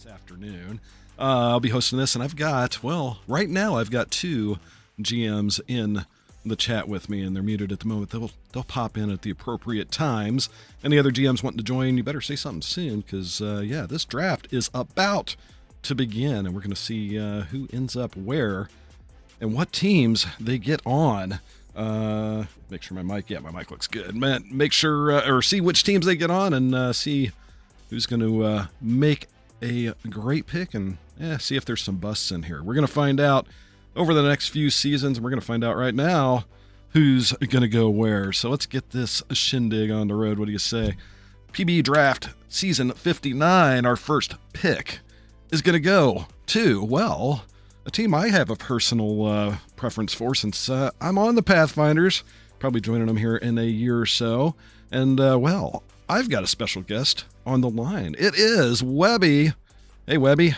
this afternoon. I'll be hosting this, and right now I've got two GMs in the chat with me, and they're muted at the moment. They'll pop in at the appropriate times. Any other GMs wanting to join, you better say something soon, because this draft is about to begin, and we're going to see who ends up where and what teams they get on. Make sure my mic looks good. Man, make sure or see which teams they get on, and see who's going to make a great pick, and see if there's some busts in here. We're going to find out over the next few seasons, and we're going to find out right now who's going to go where. So let's get this shindig on the road. What do you say? PBE Draft Season 59, our first pick is going to go to, well, a team I have a personal preference for, since I'm on the Pathfinders, probably joining them here in a year or so. And, I've got a special guest on the line. It is Webby. Hey, Webby.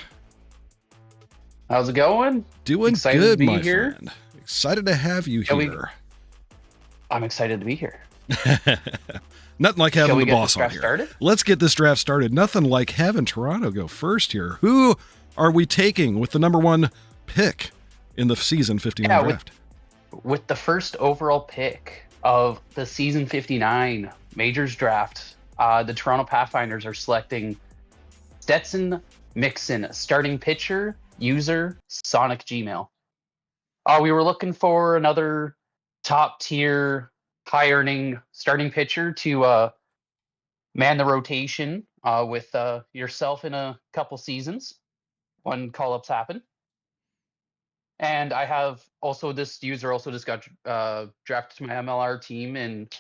How's it going? Doing excited good, to be my here. friend. Excited to have you here. I'm excited to be here. Nothing like having the boss on here. Started? Let's get this draft started. Nothing like having Toronto go first here. Who are we taking with the number one pick in the season 59 draft? With the first overall pick of the season 59 Majors Draft, the Toronto Pathfinders are selecting Stetson Mixon, starting pitcher, user Sonic Gmail. We were looking for another top tier, high earning starting pitcher to man the rotation with yourself in a couple seasons when call ups happen. And I have also this user also just got drafted to my MLR team and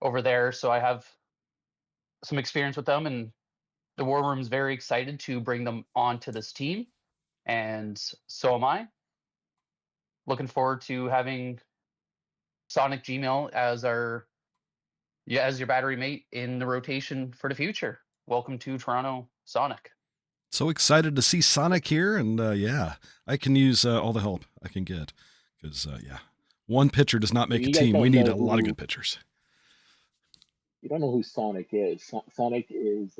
over there, so I have some experience with them, and the War Room's very excited to bring them onto this team, and so am I. Looking forward to having Sonic Gmail as your battery mate in the rotation for the future. Welcome to Toronto, Sonic. So excited to see Sonic here, and I can use all the help I can get, because one pitcher does not make a team. We need a lot of good pitchers. You don't know who Sonic is. Sonic is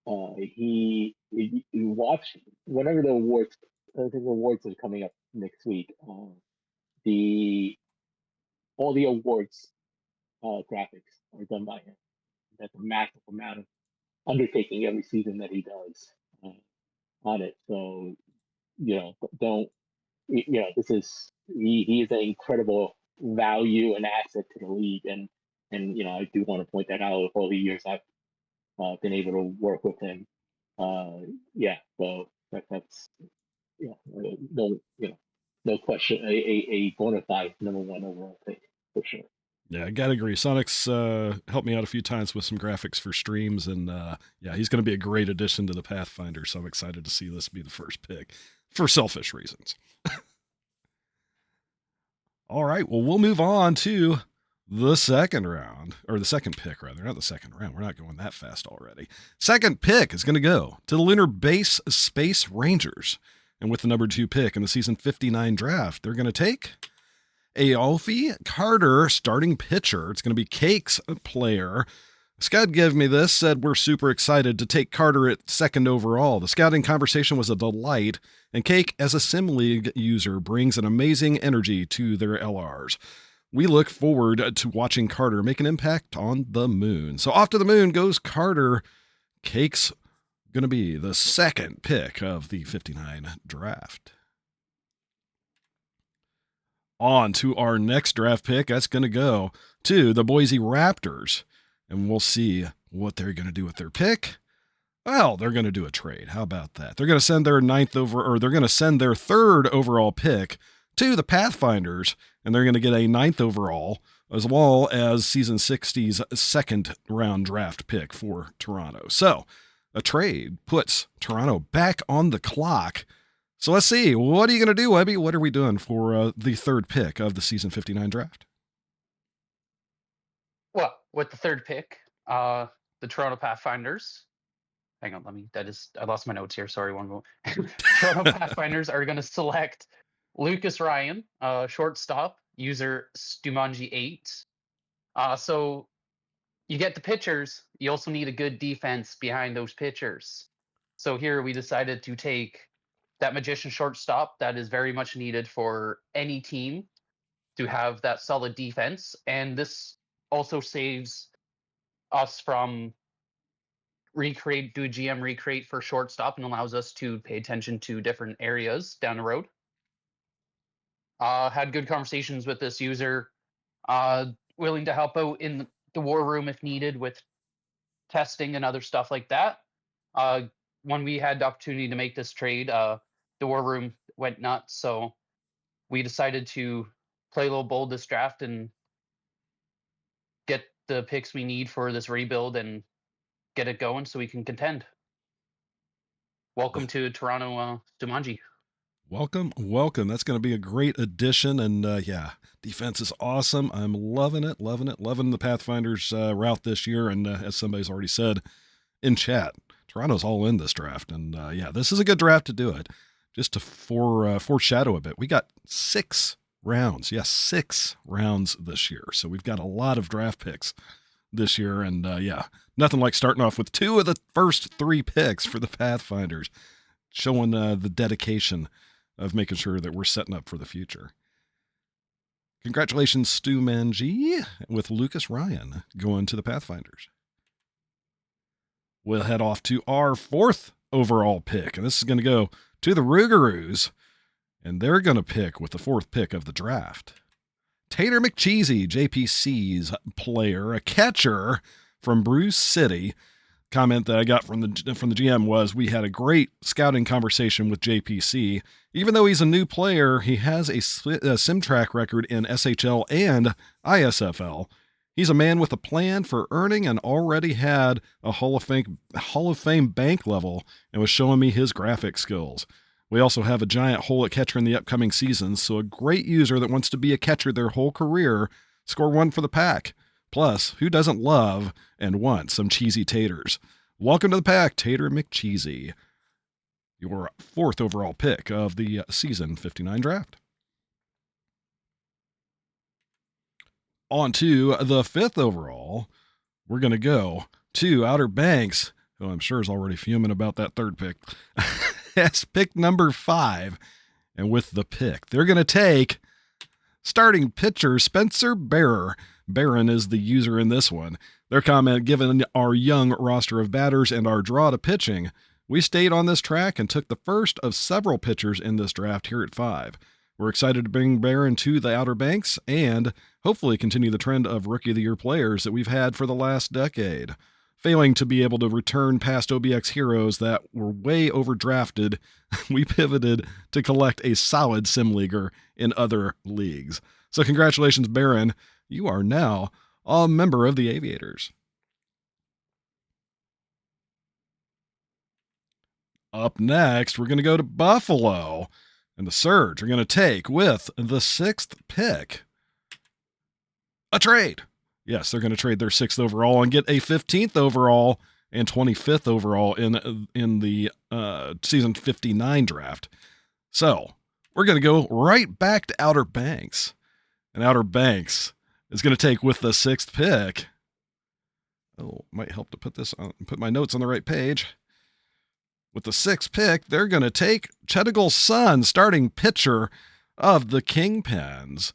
he watch whenever the awards. I think the awards are coming up next week. All the awards graphics are done by him. That's a massive amount of undertaking every season that he does on it. So this is he is an incredible value and asset to the league, and I do want to point that out. All the years I've been able to work with him, so that's no question, a bona fide number one overall pick for sure. Yeah, I gotta agree. Sonic's helped me out a few times with some graphics for streams, and he's going to be a great addition to the Pathfinder, so I'm excited to see this be the first pick, for selfish reasons. All right, well, we'll move on to the second round, or the second pick, rather. Not the second round. We're not going that fast already. Second pick is going to go to the Lunar Base Space Rangers, and with the number 2 pick in the season 59 draft, they're going to take Alfie Carter, starting pitcher. It's going to be Cake's player. Scott gave me this, said we're super excited to take Carter at second overall. The scouting conversation was a delight, and Cake, as a Sim League user, brings an amazing energy to their LRs. We look forward to watching Carter make an impact on the moon. So off to the moon goes Carter. Cake's going to be the second pick of the 59 draft. On to our next draft pick. That's going to go to the Boise Raptors, and we'll see what they're going to do with their pick. Well, they're going to do a trade. How about that? They're going to send their third overall pick to the Pathfinders, and they're going to get a 9th overall, as well as season 60's second round draft pick for Toronto. So a trade puts Toronto back on the clock. So let's see. What are you going to do, Webby? What are we doing for the third pick of the season 59 draft? Well, with the third pick, the Toronto Pathfinders. Hang on, I lost my notes here. Sorry, one moment. Toronto Pathfinders are going to select Lucas Ryan, shortstop, user Stumanji8. So you get the pitchers. You also need a good defense behind those pitchers. So here we decided to take that magician shortstop that is very much needed for any team to have that solid defense. And this also saves us from do a GM recreate for shortstop and allows us to pay attention to different areas down the road. Had good conversations with this user, willing to help out in the war room if needed with testing and other stuff like that. Uh, when we had the opportunity to make this trade, the war room went nuts. So we decided to play a little bold this draft and get the picks we need for this rebuild and get it going so we can contend. Welcome to Toronto, Jumanji. Welcome. That's going to be a great addition. And yeah, defense is awesome. I'm loving it. Loving the Pathfinders route this year. And as somebody's already said in chat, Toronto's all in this draft. And yeah, this is a good draft to do it. Just to foreshadow a bit, we got 6 rounds. Yes, 6 rounds this year. So we've got a lot of draft picks this year. And yeah, nothing like starting off with 2 of the first 3 picks for the Pathfinders, showing the dedication of making sure that we're setting up for the future. Congratulations, Stu Manji, with Lucas Ryan going to the Pathfinders. We'll head off to our 4th overall pick, and this is going to go to the Rougarous, and they're going to pick with the 4th pick of the draft. Tater McCheesy, JPC's player, a catcher from Bruce City. Comment that I got from the GM was, we had a great scouting conversation with JPC. Even though he's a new player, he has a sim track record in SHL and ISFL. He's a man with a plan for earning and already had a Hall of Fame bank level and was showing me his graphic skills. We also have a giant hole at catcher in the upcoming season, so a great user that wants to be a catcher their whole career. Score 1 for the pack. Plus, who doesn't love and want some cheesy taters? Welcome to the pack, Tater McCheesy, your 4th overall pick of the season 59 draft. On to the 5th overall, we're going to go to Outer Banks, who I'm sure is already fuming about that 3rd pick. That's pick number 5. And with the pick, they're going to take starting pitcher Spencer Barron. Barron is the user in this one. Their comment, given our young roster of batters and our draw to pitching, we stayed on this track and took the first of several pitchers in this draft here at 5. We're excited to bring Barron to the Outer Banks and hopefully continue the trend of Rookie of the Year players that we've had for the last decade. Failing to be able to return past OBX heroes that were way overdrafted, we pivoted to collect a solid sim leaguer in other leagues. So congratulations, Barron. You are now a member of the Aviators. Up next, we're going to go to Buffalo, and the Surge are going to take with the 6th pick a trade. Yes, they're going to trade their 6th overall and get a 15th overall and 25th overall in the season 59 draft. So we're going to go right back to Outer Banks, and Outer Banks is going to take with the 6th pick. Oh, might help to put my notes on the right page. With the 6th pick, they're going to take Chedigal's son, starting pitcher of the Kingpins.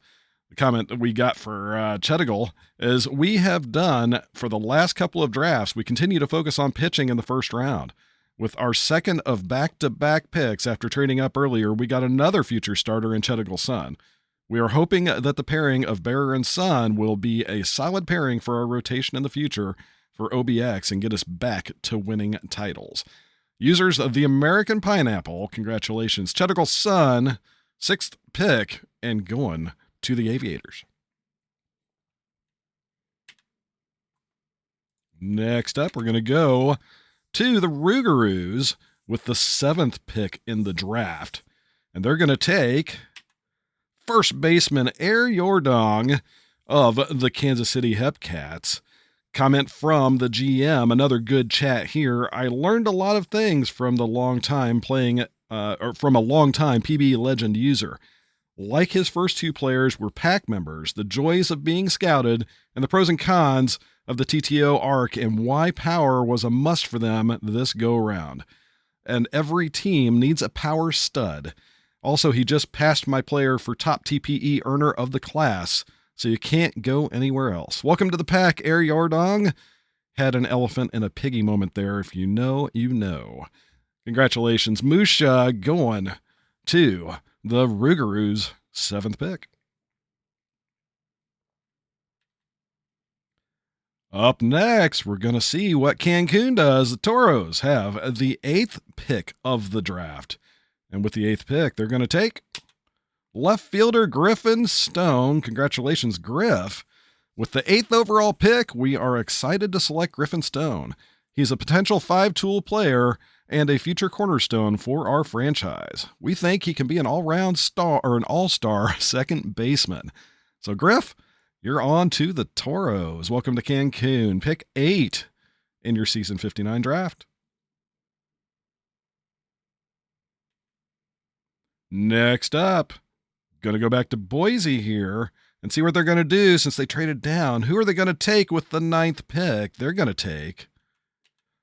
The comment that we got for Chedigal is, we have done for the last couple of drafts, we continue to focus on pitching in the 1st round. With our 2nd of back-to-back picks after trading up earlier, we got another future starter in Chedigal's son. We are hoping that the pairing of Bearer and Son will be a solid pairing for our rotation in the future for OBX and get us back to winning titles. Users of the American Pineapple, congratulations. Chedigal's son, 6th pick, and going to the Aviators. Next up, we're going to go to the Rougarous with the 7th pick in the draft. And they're going to take first baseman Air Yordong of the Kansas City Hepcats. Comment from the GM, another good chat here. I learned a lot of things from the long-time PBE legend user. Like his first 2 players were pack members, the joys of being scouted, and the pros and cons of the TTO arc and why power was a must for them this go-round. and every team needs a power stud. Also, he just passed my player for top TPE earner of the class, so you can't go anywhere else. Welcome to the pack, Air Yardong. Had an elephant and a piggy moment there. If you know, you know. Congratulations, Musha, going to the Rougarous' 7th pick. Up next, we're going to see what Cancun does. The Toros have the 8th pick of the draft. And with the 8th pick, they're going to take left fielder Griffin Stone. Congratulations, Griff. With the 8th overall pick, we are excited to select Griffin Stone. He's a potential 5-tool player and a future cornerstone for our franchise. We think he can be an all-round star or an all-star second baseman. So, Griff, you're on to the Toros. Welcome to Cancun. Pick 8 in your Season 59 draft. Next up, going to go back to Boise here and see what they're going to do since they traded down. Who are they going to take with the 9th pick? They're going to take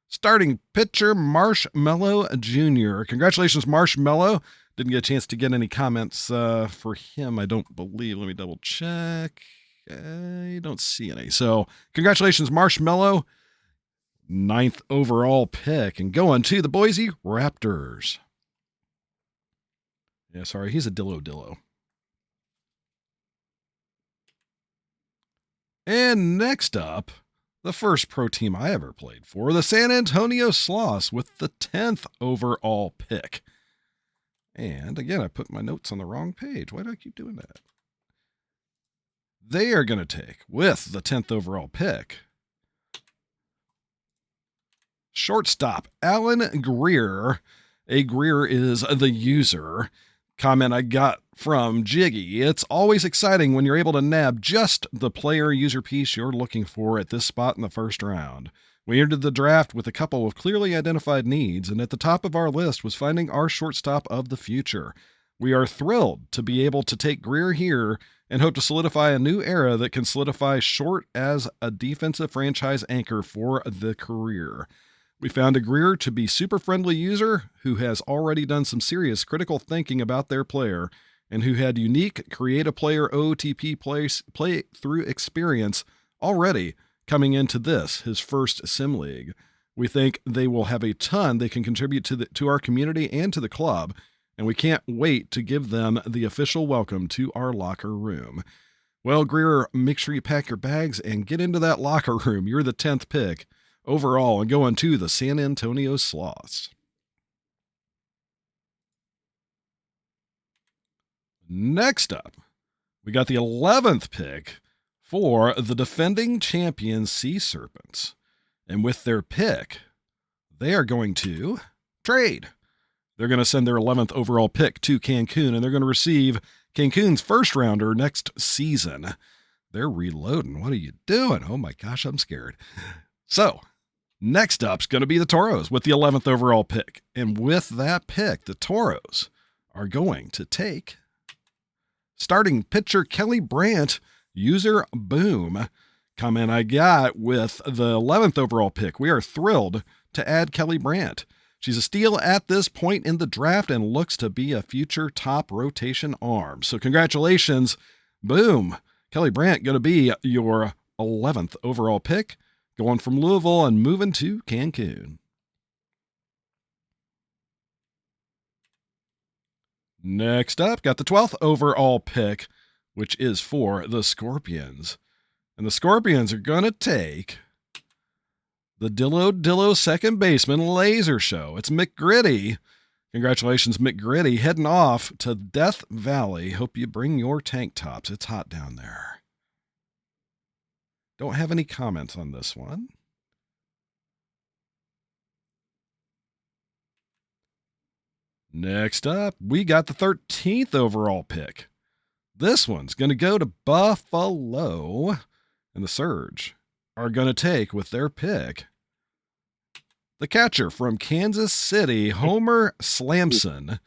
starting pitcher Marshmello Jr. Congratulations, Marshmello. Didn't get a chance to get any comments for him, I don't believe. Let me double check. I don't see any. So congratulations, Marshmello. 9th overall pick. And going to the Boise Raptors. Yeah, sorry, he's a dillo. And next up, the first pro team I ever played for, the San Antonio Sloths with the 10th overall pick. And again, I put my notes on the wrong page. Why do I keep doing that? They are going to take, with the 10th overall pick, shortstop Alan Greer. A Greer is the user. Comment I got from Jiggy. It's always exciting when you're able to nab just the player user piece you're looking for at this spot in the first round. We entered the draft with a couple of clearly identified needs, and at the top of our list was finding our shortstop of the future. We are thrilled to be able to take Greer here and hope to solidify a new era that can solidify Short as a defensive franchise anchor for the career. We found a Greer to be super friendly user who has already done some serious critical thinking about their player and who had unique create a player OOTP play through experience already coming into this, his first sim league. We think they will have a ton they can contribute to our community and to the club, and we can't wait to give them the official welcome to our locker room. Well, Greer, make sure you pack your bags and get into that locker room. You're the 10th pick overall and going to the San Antonio Sloths. Next up, we got the 11th pick for the defending champion Sea Serpents. And with their pick, they are going to trade. They're going to send their 11th overall pick to Cancun, and they're going to receive Cancun's first rounder next season. They're reloading. What are you doing? Oh my gosh, I'm scared. So, next up's going to be the Toros with the 11th overall pick. And with that pick, the Toros are going to take starting pitcher Kelly Brandt, user Boom. Comment I got with the 11th overall pick. We are thrilled to add Kelly Brandt. She's a steal at this point in the draft and looks to be a future top rotation arm. So congratulations, Boom. Kelly Brandt going to be your 11th overall pick, going from Louisville and moving to Cancun. Next up, got the 12th overall pick, which is for the Scorpions. And the Scorpions are going to take the Dillo second baseman laser show. It's McGritty. Congratulations, McGritty, heading off to Death Valley. Hope you bring your tank tops. It's hot down there. Don't have any comments on this one. Next up, we got the 13th overall pick. This one's going to go to Buffalo, and the Surge are going to take with their pick the catcher from Kansas City, Homer Slamson.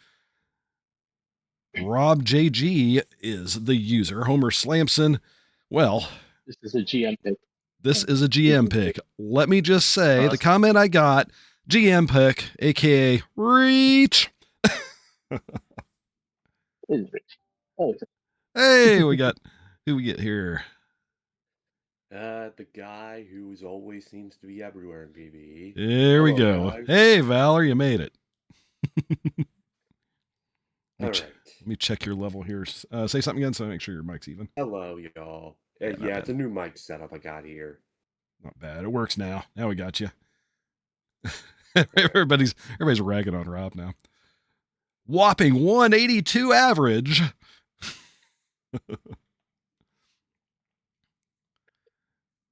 Rob JG is the user. Homer Slamson, well, this is a GM pick. This is a GM pick. Let me just say, the comment I got, GM pick, aka Reach. It's rich. Oh, Hey, we got who we get here? The guy who always seems to be everywhere in PBE. There we Hello, go. guys. Hey, Valor, you made it. All Let right. me check your level here. Say something again so I make sure your mic's even. Hello, y'all. Yeah, not Yeah, it's a bad. new mic setup I got here. Not bad. It works now. Now we got you. everybody's ragging on Rob now. Whopping 182 average.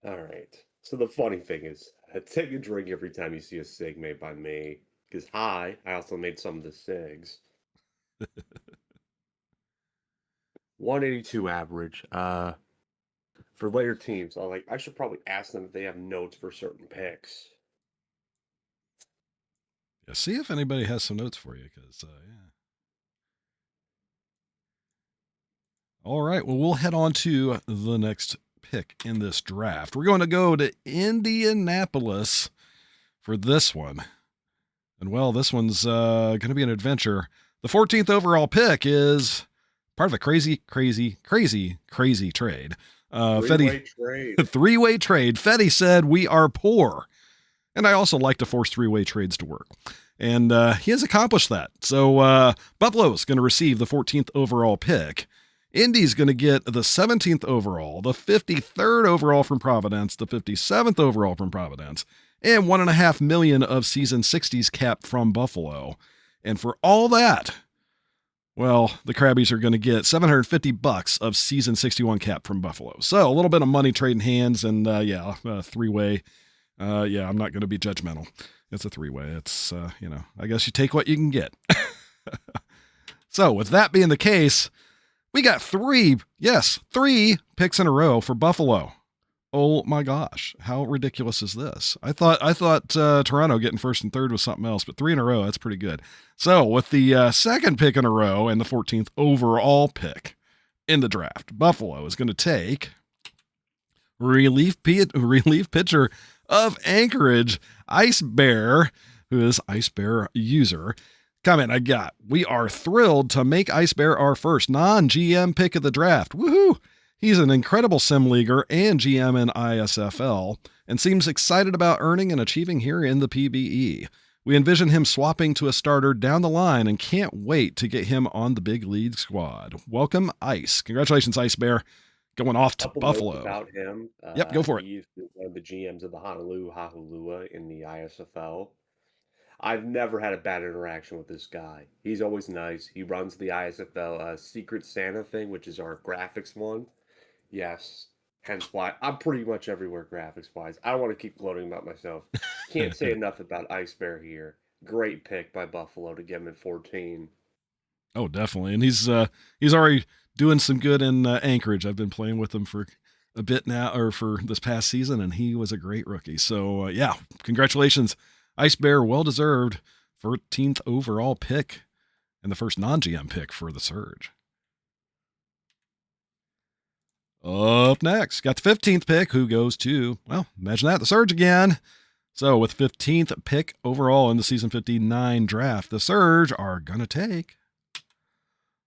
All right. So the funny thing is, take a drink every time you see a sig made by me. Because I also made some of the sigs. 182 average. For later teams, I should probably ask them if they have notes for certain picks. Yeah, see if anybody has some notes for you, because yeah. All right, well, we'll head on to the next pick in this draft. We're going to go to Indianapolis for this one. And, well, this one's going to be an adventure. The 14th overall pick is part of a crazy trade. Three-way trade. Three-way trade. Fetty said, we are poor. And I also like to force three-way trades to work. And he has accomplished that. So Buffalo's going to receive the 14th overall pick. Indy's going to get the 17th overall, the 53rd overall from Providence, the 57th overall from Providence, and $1.5 million of season 60s cap from Buffalo. And for all that, well, the Krabbies are going to get $750 of season 61 cap from Buffalo. So a little bit of money trading hands, and three-way. I'm not going to be judgmental. It's a three-way. It's, I guess you take what you can get. So with that being the case, we got three picks in a row for Buffalo. Oh my gosh, how ridiculous is this? I thought Toronto getting first and third was something else, but 3 in a row, that's pretty good. So with the second pick in a row and the 14th overall pick in the draft, Buffalo is going to take relief pitcher of Anchorage, Ice Bear, who is Ice Bear user. Comment I got: we are thrilled to make Ice Bear our first non-GM pick of the draft. Woohoo! He's an incredible sim leaguer and GM in ISFL and seems excited about earning and achieving here in the PBE. We envision him swapping to a starter down the line and can't wait to get him on the big league squad. Welcome, Ice. Congratulations, Ice Bear. Going off to Buffalo. About him. Yep, go for it. He's one of the GMs of the Honolulu Hahulua in the ISFL. I've never had a bad interaction with this guy. He's always nice. He runs the ISFL Secret Santa thing, which is our graphics one. Yes, hence why I'm pretty much everywhere graphics-wise. I don't want to keep gloating about myself. Can't say enough about Ice Bear here. Great pick by Buffalo to get him at 14. Oh, definitely. And he's already doing some good in Anchorage. I've been playing with him for a bit now, or for this past season, and he was a great rookie. So, congratulations, Ice Bear. Well-deserved 14th overall pick and the first non-GM pick for the Surge. Up next, got the 15th pick, who goes to, well, imagine that, the Surge again. So with 15th pick overall in the Season 59 draft, the Surge are going to take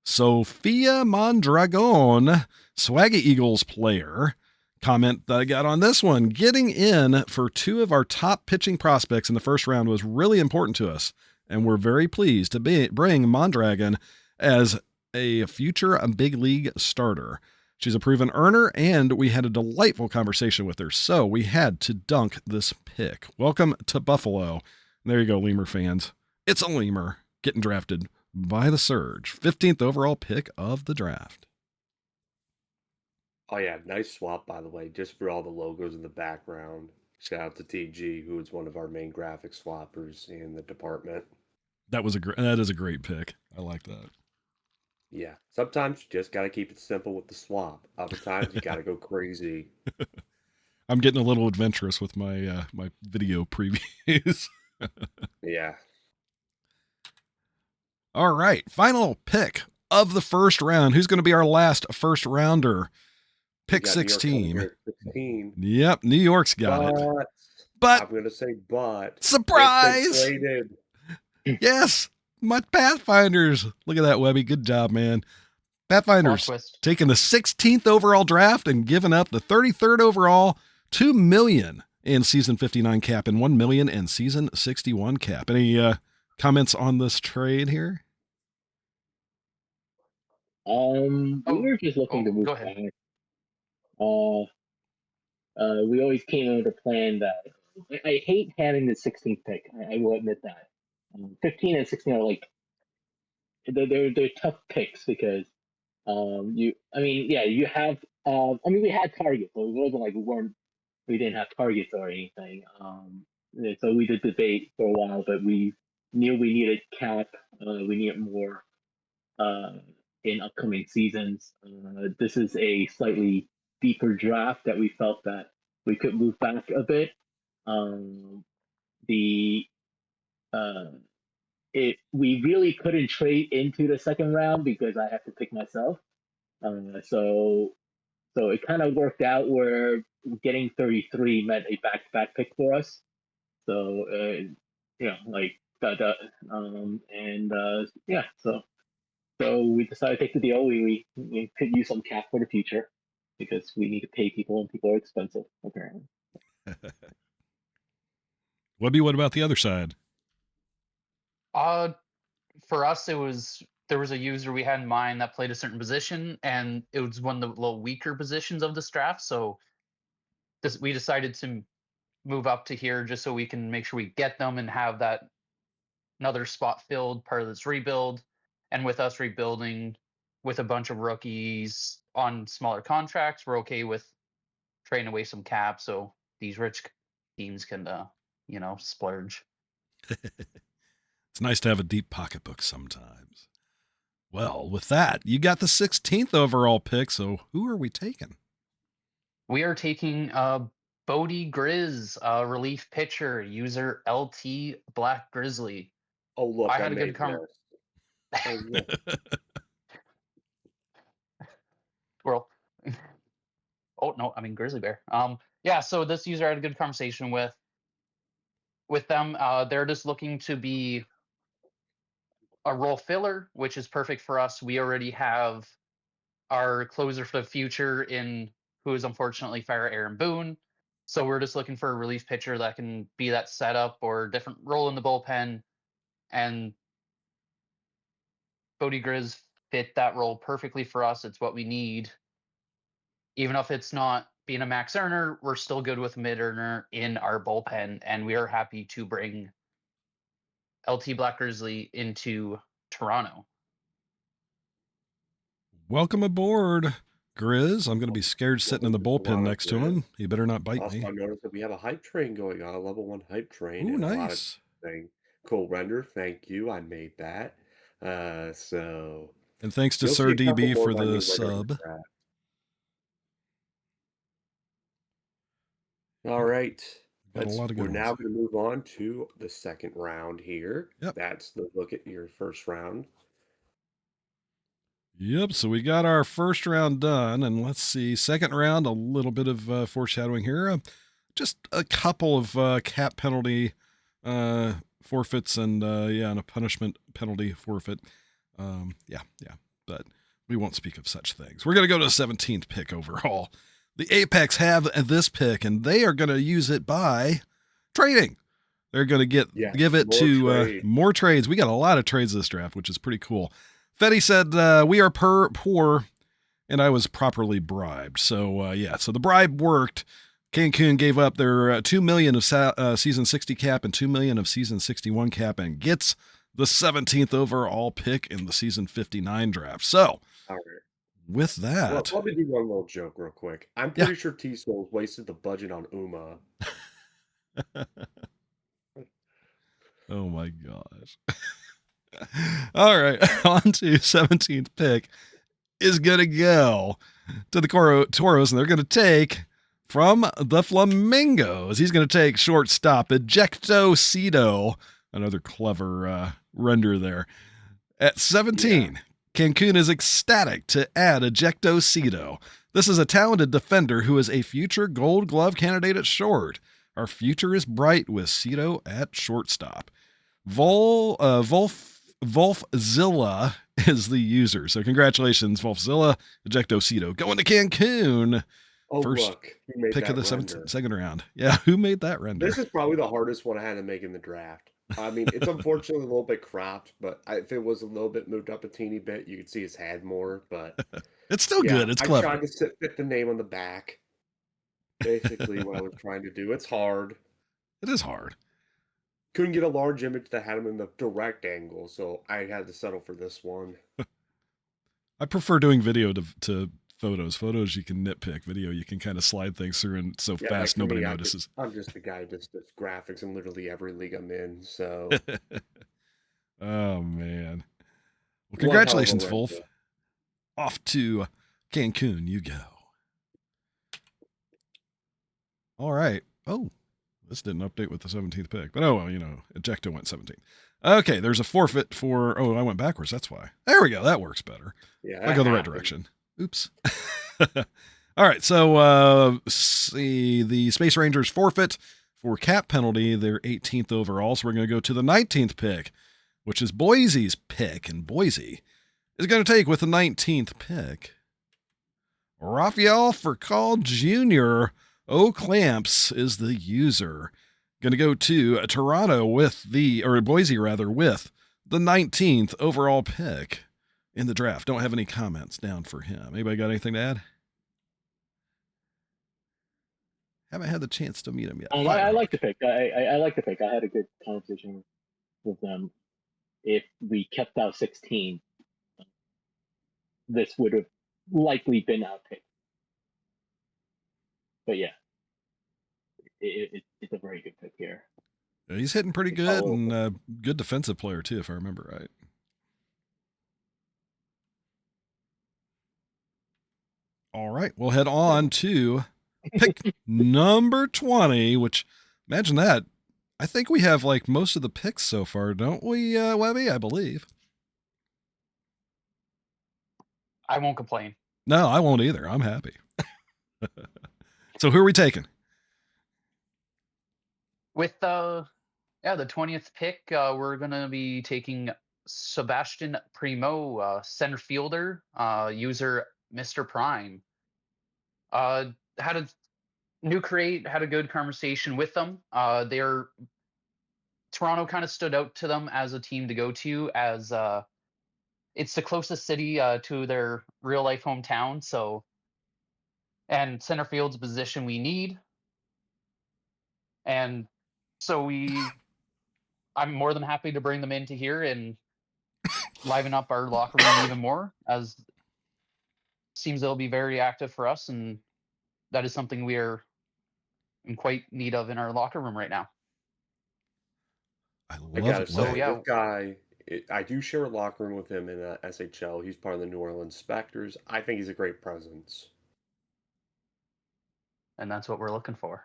Sophia Mondragon, Swaggy Eagles player. Comment that I got on this one: getting in for 2 of our top pitching prospects in the first round was really important to us, and we're very pleased to bring Mondragon as a future big league starter. She's a proven earner, and we had a delightful conversation with her, so we had to dunk this pick. Welcome to Buffalo. There you go, Lemur fans. It's a Lemur getting drafted by the Surge. 15th overall pick of the draft. Oh, yeah, nice swap, by the way, just for all the logos in the background. Shout out to TG, who is one of our main graphic swappers in the department. That is a great pick. I like that. Yeah, sometimes you just got to keep it simple with the swap. Other times you got to go crazy. I'm getting a little adventurous with my my video previews. Yeah. All right, final pick of the first round. Who's going to be our last first rounder? Pick 16. 16. Yep, New York's got it. But I'm going to say but. surprise! It's been traded. Yes, my Pathfinders. Look at that, Webby. Good job, man. Plot Pathfinders twist. taking the 16th overall draft and giving up the 33rd overall, $2 million in season 59 cap and $1 million in season 61 cap. Any comments on this trade here? We were just looking to move go ahead. back. We always came in with a plan that I hate having the 16th pick. I will admit that. 15 and 16 are like they're tough picks because you have we had targets, so it wasn't like we didn't have targets or anything. So we did debate for a while, but we knew we needed cap. We needed more in upcoming seasons. This is a slightly deeper draft that we felt that we could move back a bit. The we really couldn't trade into the second round because I have to pick myself. So it kind of worked out where getting 33 meant a back-to-back pick for us. So like that, so we decided to take the deal. We could use some cap for the future because we need to pay people and people are expensive apparently. Webby, what about the other side? For us, there was a user we had in mind that played a certain position, and it was one of the little weaker positions of this draft. So we decided to move up to here just so we can make sure we get them and have that another spot filled part of this rebuild. And with us rebuilding with a bunch of rookies on smaller contracts, we're okay with trading away some cap so these rich teams can splurge. It's nice to have a deep pocketbook sometimes. Well, with that, you got the 16th overall pick, so who are we taking? We are taking Bodie Grizz, relief pitcher, user LT Black Grizzly. Oh, look, I had a good Oh, look. Squirrel. Oh no, I mean Grizzly Bear. Yeah, so this user had a good conversation with them. They're just looking to be a role filler, which is perfect for us. We already have our closer for the future in who is unfortunately Fire Aaron Boone. So we're just looking for a relief pitcher that can be that setup or different role in the bullpen. And Bodie Grizz fit that role perfectly for us. It's what we need. Even if it's not being a max earner, we're still good with mid earner in our bullpen. And we are happy to bring LT Black Grizzly into Toronto. Welcome aboard, Grizz. I'm going to be scared sitting in the bullpen Toronto, next to him. He better not bite Also, me. I noticed that we have a hype train going on, a level 1 hype train. Ooh, and nice. A lot of cool render. Thank you. I made that. And thanks to you'll Sir see a couple DB more for of my new the rendering sub. draft. All right. Got a lot of good We're now ones. going to move on to the second round here. Yep. That's the look at your first round. Yep, so we got our first round done, and let's see, second round, a little bit of foreshadowing here. Just a couple of cap penalty forfeits and and a punishment penalty forfeit. But we won't speak of such things. We're going to go to the 17th pick overall. The Apex have this pick, and they are going to use it by trading. They're going to give it to more trades. We got a lot of trades this draft, which is pretty cool. Fetty said, we are poor, and I was properly bribed. So, so the bribe worked. Cancun gave up their $2 million of season 60 cap and $2 million of season 61 cap and gets the 17th overall pick in the season 59 draft. So, all right. With that... Well, let me do one little joke real quick. I'm pretty sure T-Souls wasted the budget on Uma. Oh, my gosh. All right, on to 17th pick is going to go to the Toros, and they're going to take from the Flamingos. He's going to take shortstop Ejecto Cito, another clever render there. At 17, Cancun is ecstatic to add Ejecto Cito. This is a talented defender who is a future Gold Glove candidate at short. Our future is bright with Cito at shortstop. Wolfzilla is the user. So congratulations, Wolfzilla. Ejecto Cito going to Cancun. Oh, First look, who made pick that of the render? second round. Yeah, who made that render? This is probably the hardest one I had to make in the draft. I mean, it's unfortunately a little bit cropped, but if it was a little bit moved up a teeny bit, you could see his head more. But It's still yeah, good. It's I clever. tried to fit the name on the back. Basically, what I was trying to do. It's hard. It is hard. Couldn't get a large image that had him in the direct angle, so I had to settle for this one. I prefer doing video to photos. Photos you can nitpick. Video you can kind of slide things through and so Yeah, fast for nobody me, notices. I'm just the guy who just does graphics in literally every league I'm in. So, Oh man. Well, one hell of a congratulations, render. Wolf. Off to Cancun you go. All right. Oh, this didn't update with the 17th pick, but oh well, Ejecto went 17. Okay, there's a forfeit for. Oh, I went backwards. That's why. There we go. That works better. Yeah, I go the right direction. Oops. All right. So see the Space Rangers forfeit for cap penalty. They're 18th overall. So we're going to go to the 19th pick, which is Boise's pick, and Boise is going to take with the 19th pick Raphael Furcal Jr. O'Clamps is the user. Going to go to Toronto Boise rather, with the 19th overall pick in the draft. Don't have any comments down for him. Anybody got anything to add? Haven't had the chance to meet him yet. I like the pick. I like the pick. I had a good conversation with them. If we kept out 16, this would have likely been our pick. But yeah, it's a very good pick here. He's hitting pretty good, and good defensive player too, if I remember right. All right, we'll head on to pick number 20, which, imagine that. I think we have like most of the picks so far, don't we, Webby? I believe. I won't complain. No, I won't either. I'm happy. So who are we taking? With the 20th pick, we're gonna be taking Sebastian Primo, center fielder, user Mr. Prime. Had a good conversation with them. Toronto kind of stood out to them as a team to go to, as it's the closest city to their real life hometown. So, and center field's a position we need, and so I'm more than happy to bring them into here and liven up our locker room even more, as seems they'll be very active for us, and that is something we are in quite need of in our locker room right now. I gotta it. say, yeah. this guy, I do share a locker room with him in SHL. He's part of the New Orleans Spectres. I think he's a great presence. And that's what we're looking for.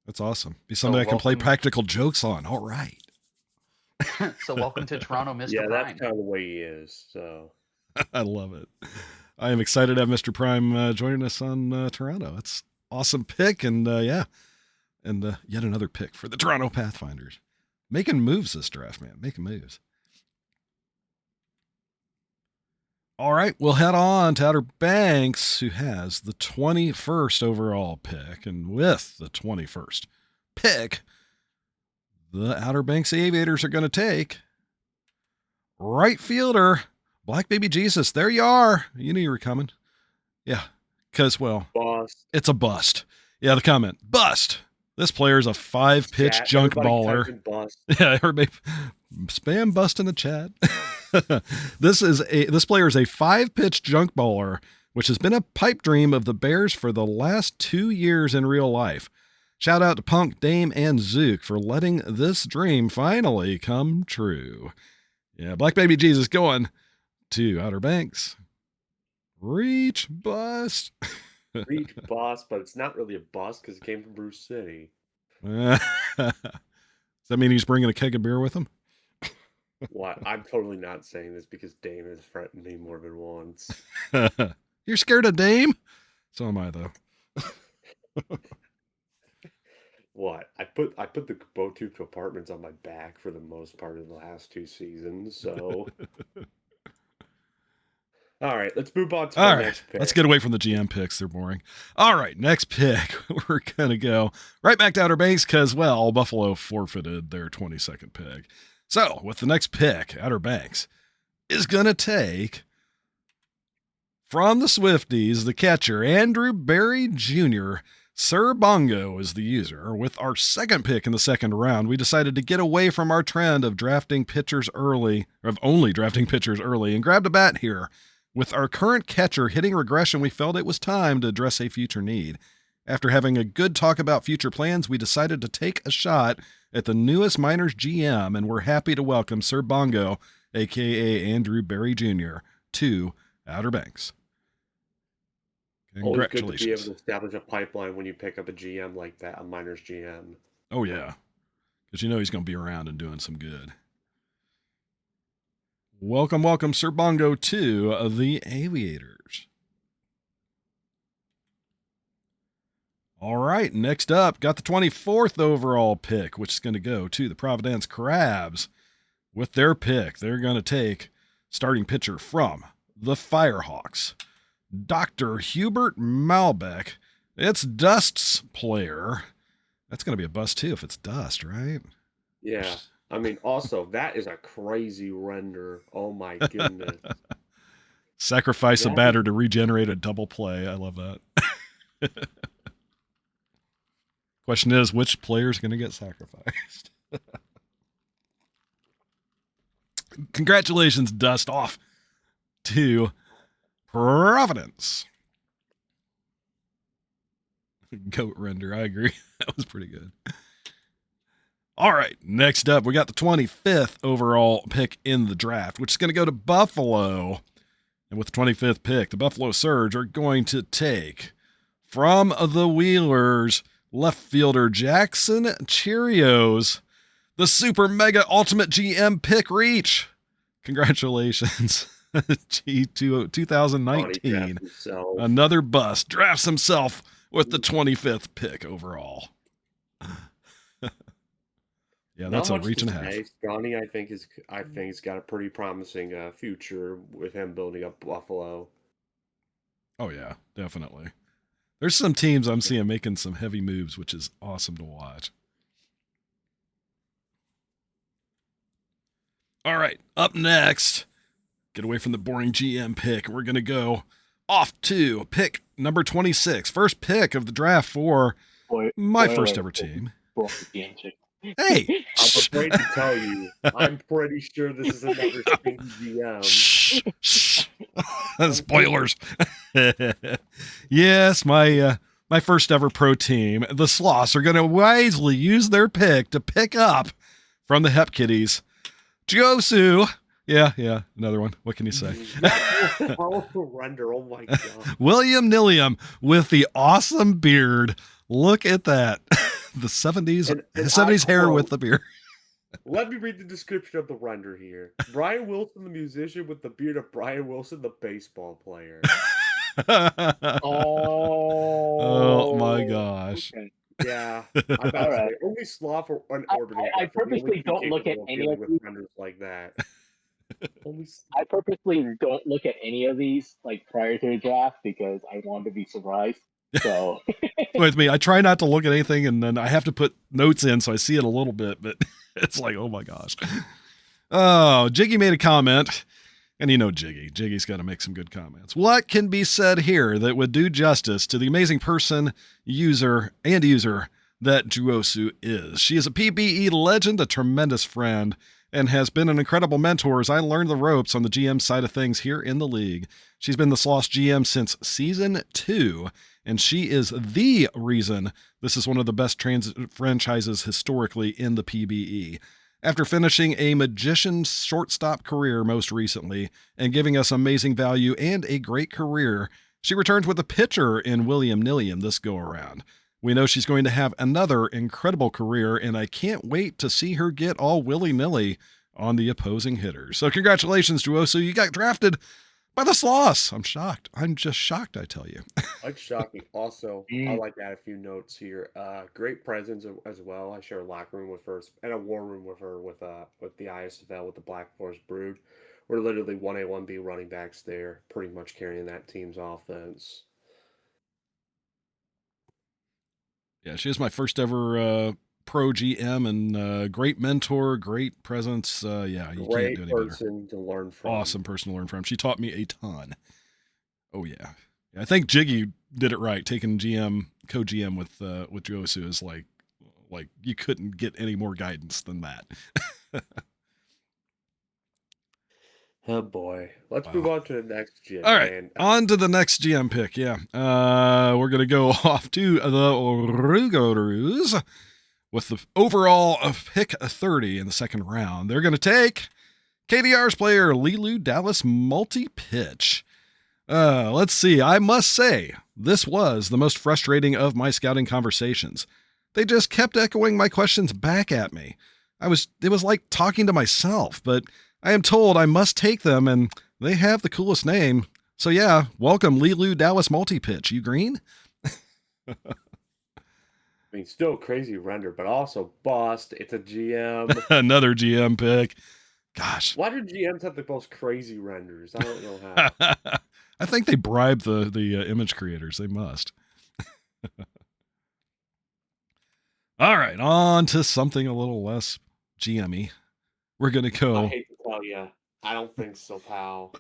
That's awesome. Be somebody I can play practical jokes on. All right. So welcome to Toronto, Mr. Yeah, Prime. that's kind of the way he is. So I love it. I am excited to have Mr. Prime joining us on Toronto. It's awesome pick, and yet another pick for the Toronto Pathfinders. Making moves this draft, man. Making moves. All right, we'll head on to Outer Banks, who has the 21st overall pick. And with the 21st pick, the Outer Banks Aviators are going to take right fielder, Black Baby Jesus. There you are. You knew you were coming. Yeah, because, well, bust. It's a bust. Yeah, the comment, bust. This player is a 5-pitch junk baller. Bust. Yeah, everybody spam bust in the chat. This player is a 5-pitch junk baller, which has been a pipe dream of the Bears for the last 2 years in real life. Shout out to Punk, Dame, and Zook for letting this dream finally come true. Yeah, Black Baby Jesus going to Outer Banks. Reach bust. Reach bust, but it's not really a bust because it came from Bruce City. Does that mean he's bringing a keg of beer with him? What? I'm totally not saying this because Dame has threatened me more than once. You're scared of Dame? So am I, though. What? I put the Botu compartments on my back for the most part of the last 2 seasons, so all right, let's move on to All my right, next pick. let's get away from the GM picks. They're boring. All right, next pick. We're going to go right back to Outer Banks because, well, Buffalo forfeited their 22nd pick. So, with the next pick, Outer Banks is going to take from the Swifties, the catcher, Andrew Berry Jr. Sir Bongo is the user. With our second pick in the second round, we decided to get away from our trend of drafting pitchers early, of only drafting pitchers early, and grabbed a bat here. With our current catcher hitting regression, we felt it was time to address a future need. After having a good talk about future plans, we decided to take a shot at the newest minors GM, and we're happy to welcome Sir Bongo, aka Andrew Berry Jr., to Outer Banks. Always good to be able Congratulations. to establish a pipeline when you pick up a GM like that, a minors GM. Oh, yeah. Because you know he's going to be around and doing some good. Welcome, Sir Bongo, to the Aviators. All right, next up, got the 24th overall pick, which is going to go to the Providence Crabs. With their pick, they're going to take starting pitcher from the Firehawks, Dr. Hubert Malbec. It's Dust's player. That's going to be a bust, too, if it's Dust, right? Yeah. I mean, also, that is a crazy render. Oh, my goodness. Sacrifice a batter to regenerate a double play. I love that. Question is, which player's going to get sacrificed? Congratulations, Dust, off to Providence. Goat render, I agree. That was pretty good. All right, next up, we got the 25th overall pick in the draft, which is going to go to Buffalo. And with the 25th pick, the Buffalo Surge are going to take from the Wheelers left fielder Jackson Cheerios, the super mega ultimate GM pick reach. Congratulations. 2019. Another bust. Drafts himself with the 25th pick overall. Yeah, that's a reach and a half. Johnny, I think he's got a pretty promising future with him building up Buffalo. Oh yeah, definitely. There's some teams I'm seeing making some heavy moves, which is awesome to watch. All right, up next, get away from the boring GM pick. We're going to go off to pick number 26. First pick of the draft for my first ever team. Hey! I'm afraid to tell you, I'm pretty sure this is another GM. Shh. Spoilers. Yes, my first ever pro team, the Sloths, are going to wisely use their pick to pick up from the Hep Kitties, Josu. Yeah, another one. What can you say? Render. Oh my God. William Nilliam with the awesome beard. Look at that. The 70s hair with the beard. Let me read the description of the render here. Brian Wilson, the musician, with the beard of Brian Wilson, the baseball player. Oh my gosh. Okay. Yeah. I'm about to say, only Sloth or Orbital. I purposely don't look at any of these renders like that. I purposely don't look at any of these like prior to the draft because I want to be surprised. So with me, I try not to look at anything, and then I have to put notes in so I see it a little bit, but it's like, oh my gosh. Oh, Jiggy made a comment, and you know Jiggy's got to make some good comments. What can be said here that would do justice to the amazing person, user that Juosu is? She is a PBE legend, a tremendous friend, and has been an incredible mentor as I learned the ropes on the GM side of things here in the league. She's been the Sloss GM since season 2, and she is the reason this is one of the best franchises historically in the PBE. After finishing a magician shortstop career most recently and giving us amazing value and a great career, she returns with a pitcher in William Nilliam this go-around. We know she's going to have another incredible career, and I can't wait to see her get all willy-nilly on the opposing hitters. So congratulations, Juosu. You got drafted By the Sloss. I'm shocked. I'm just shocked, I tell you. Like shocking. Also, I'd Mm. like to add a few notes here. Great presence as well. I share a locker room with her and a war room with her with the ISFL with the Black Forest Brood. We're literally 1A, 1B running backs there, pretty much carrying that team's offense. Yeah, she was my first ever pro GM and great mentor, great presence. Yeah, you can't do Great any better. person to learn from. Awesome person to learn from. She taught me a ton. Oh yeah. I think Jiggy did it right. Taking co-GM with Josu is like you couldn't get any more guidance than that. Oh boy. Let's Wow. move on to the next GM. All right, And, on to the next GM pick. Yeah, we're gonna go off to the Rougarous with the overall pick 30 in the second round. They're gonna take KDR's player Lilu Dallas multi-pitch. Let's see. I must say, this was the most frustrating of my scouting conversations. They just kept echoing my questions back at me. It was like talking to myself, but I am told I must take them, and they have the coolest name. So yeah, welcome Lilu Dallas multi-pitch. You green? I mean, still crazy render, but also bust. It's a GM. Another GM pick. Gosh. Why do GMs have the most crazy renders? I don't know how. I think they bribe the image creators. They must. All right, on to something a little less GM-y. We're going to go. I hate to tell you. I don't think so, pal.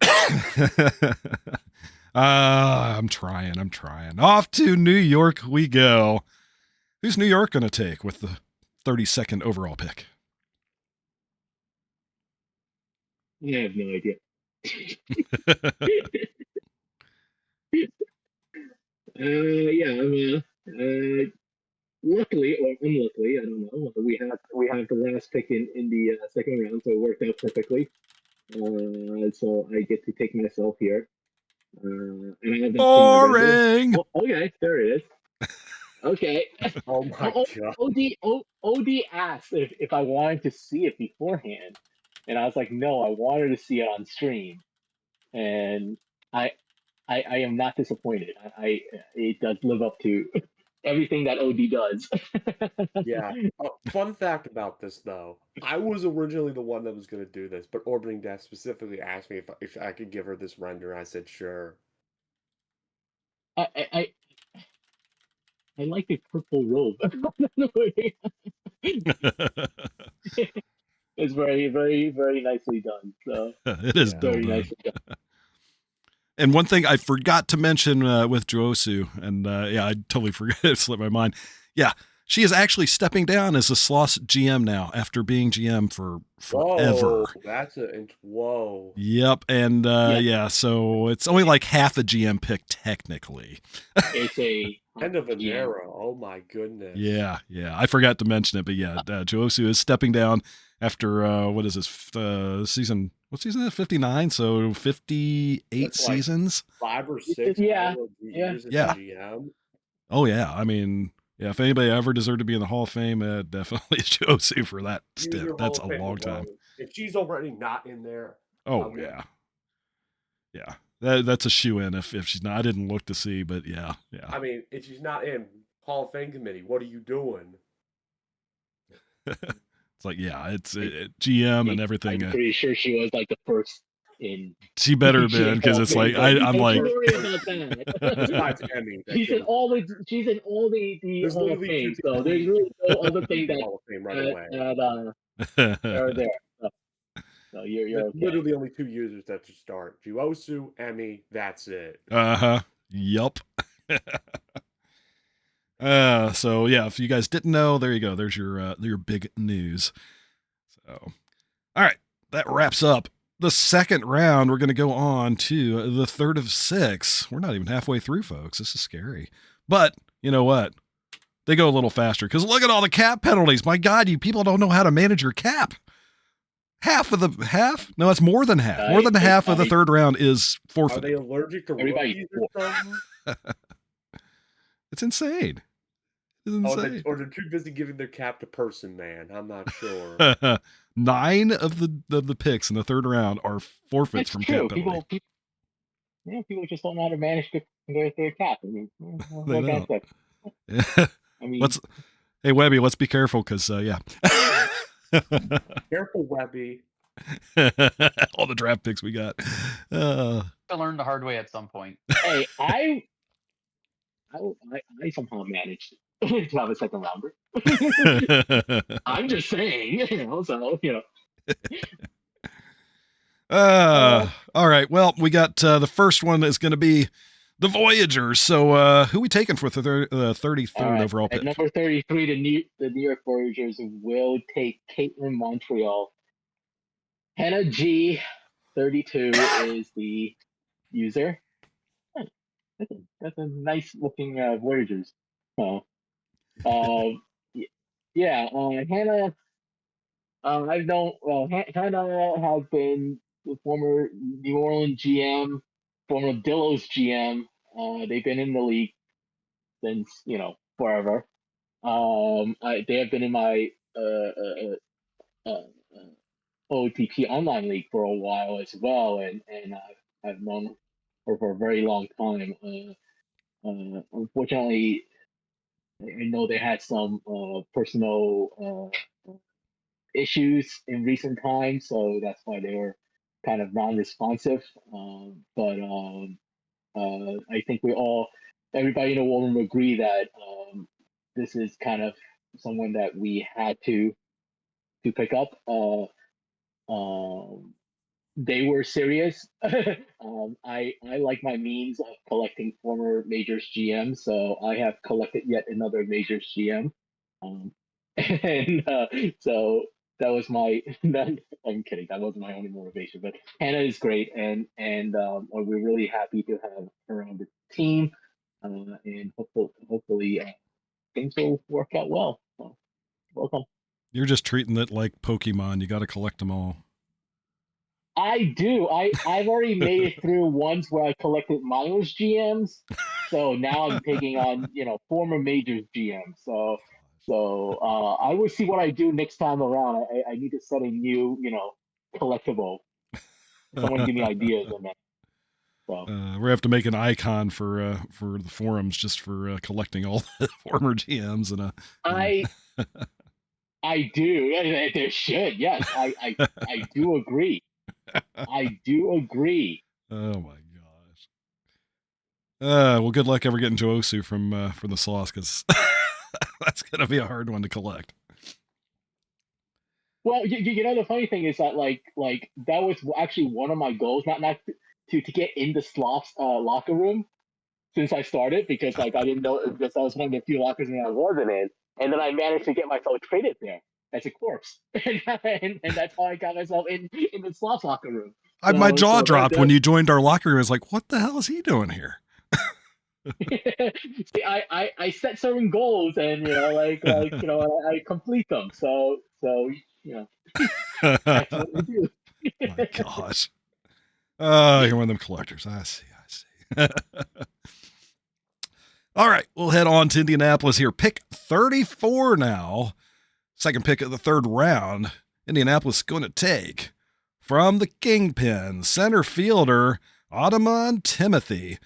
I'm trying. Off to New York we go. Who's New York going to take with the 32nd overall pick? I have no idea. Luckily or unluckily, I don't know. We have the last pick in the second round, so it worked out perfectly. So I get to take myself here. And I have that Boring. Okay, there it is. Okay. Oh my god. OD asked if I wanted to see it beforehand, and I was like, no, I wanted to see it on stream, and I am not disappointed. It does live up to everything that OD does. Yeah. Fun fact about this, though. I was originally the one that was going to do this, but Orbiting Death specifically asked me if I could give her this render. I said, sure. I like the purple robe. It's very, very, very nicely done. So it is very done. nicely done. And one thing I forgot to mention with Josu, and yeah, I totally forgot, it slipped my mind. Yeah, she is actually stepping down as a Sloss GM now after being GM for forever. Whoa, whoa. Yep, and yeah, so it's only like half a GM pick technically. It's a End of an era. Oh my goodness. Yeah, I forgot to mention it, but yeah, Josu is stepping down after what is this season? What season is it? 59, so 58 That's like seasons. 5 or 6 Yeah. years as Yeah. GM. Oh yeah, I mean, yeah, if anybody ever deserved to be in the Hall of Fame, definitely Josu for that stint. That's a long time. If she's already not in there. Oh yeah. Yeah. That's a shoe-in if she's not. I didn't look to see, but yeah. I mean, if she's not in Hall of Fame committee, what are you doing? It's like, yeah, it's GM and everything. I'm pretty sure she was like the first in. She better have been, because it's like I'm like. Don't worry about that. She's in all the Hall of Fame, so there's really no other thing that Hall of Fame right away. are there. So you're okay. Literally only 2 users that should start. Juosu, Emmy, that's it. Yup. So yeah, if you guys didn't know, there you go. There's your big news. So, all right, that wraps up the second round. We're going to go on to the third of 6. We're not even halfway through, folks. This is scary. But you know what? They go a little faster because look at all the cap penalties. My God, you people don't know how to manage your cap. Half? No, it's more than half. More than half of the third round is forfeited. Are they allergic to rookies or something? It's insane. Or they're too busy giving their cap to person, man. I'm not sure. 9 of the picks in the third round are forfeits from cap penalty. people just don't know how to manage their cap. I mean, They what can don't. I say? I mean, Hey, Webby, let's be careful because, yeah. Careful, Webby. All the draft picks we got. To learn the hard way at some point. hey, I somehow managed to have a second rounder. I'm just saying, so all right. Well, we got the first one is going to be the Voyagers. So who we taking for the 33rd overall pick? At number 33, the New York Voyagers will take Caitlin Montreal. Hannah G, 32 is the user. That's a nice looking Voyagers. So, yeah, Hannah. I've known. Well, Hannah has been the former New Orleans GM, former Dillos GM. They've been in the league since forever. They have been in my OTP online league for a while as well, and I've known her for a very long time. Unfortunately, I know they had some personal issues in recent times, so that's why they were kind of non-responsive. I think everybody in the war room agree that this is kind of someone that we had to pick up. They were serious. I like my means of collecting former Majors GM, so I have collected yet another Majors GM. And so that was my. I'm kidding. That wasn't my only motivation, but Hannah is great, and we're really happy to have her on the team, and hopefully things will work out well. So, welcome. You're just treating it like Pokemon. You got to collect them all. I do. I've already made it through ones where I collected minors GMs. So now I'm taking on, former majors GMs. So I will see what I do next time around. I need to set a new, collectible. Someone give me ideas on that. So we have to make an icon for the forums just for collecting all the former GMs and I do. There should. Yes, I do agree. I do agree. Oh my gosh. Well, good luck ever getting Joosu from the sauce, because that's gonna be a hard one to collect. Well, the funny thing is that like that was actually one of my goals, not to get in the Sloth's locker room since I started, because I didn't know, because I was one of the few lockers that I wasn't in, and then I managed to get myself traded there as a corpse, and that's how I got myself in the Sloth's locker room. My jaw dropped when you joined our locker room. I was like, what the hell is he doing here? See, I set certain goals, and I complete them. So that's what we do. My gosh. Oh, you're one of them collectors. I see. All right, we'll head on to Indianapolis here. Pick 34 now. Second pick of the third round. Indianapolis is going to take from the Kingpin, center fielder, Ottoman Timothy.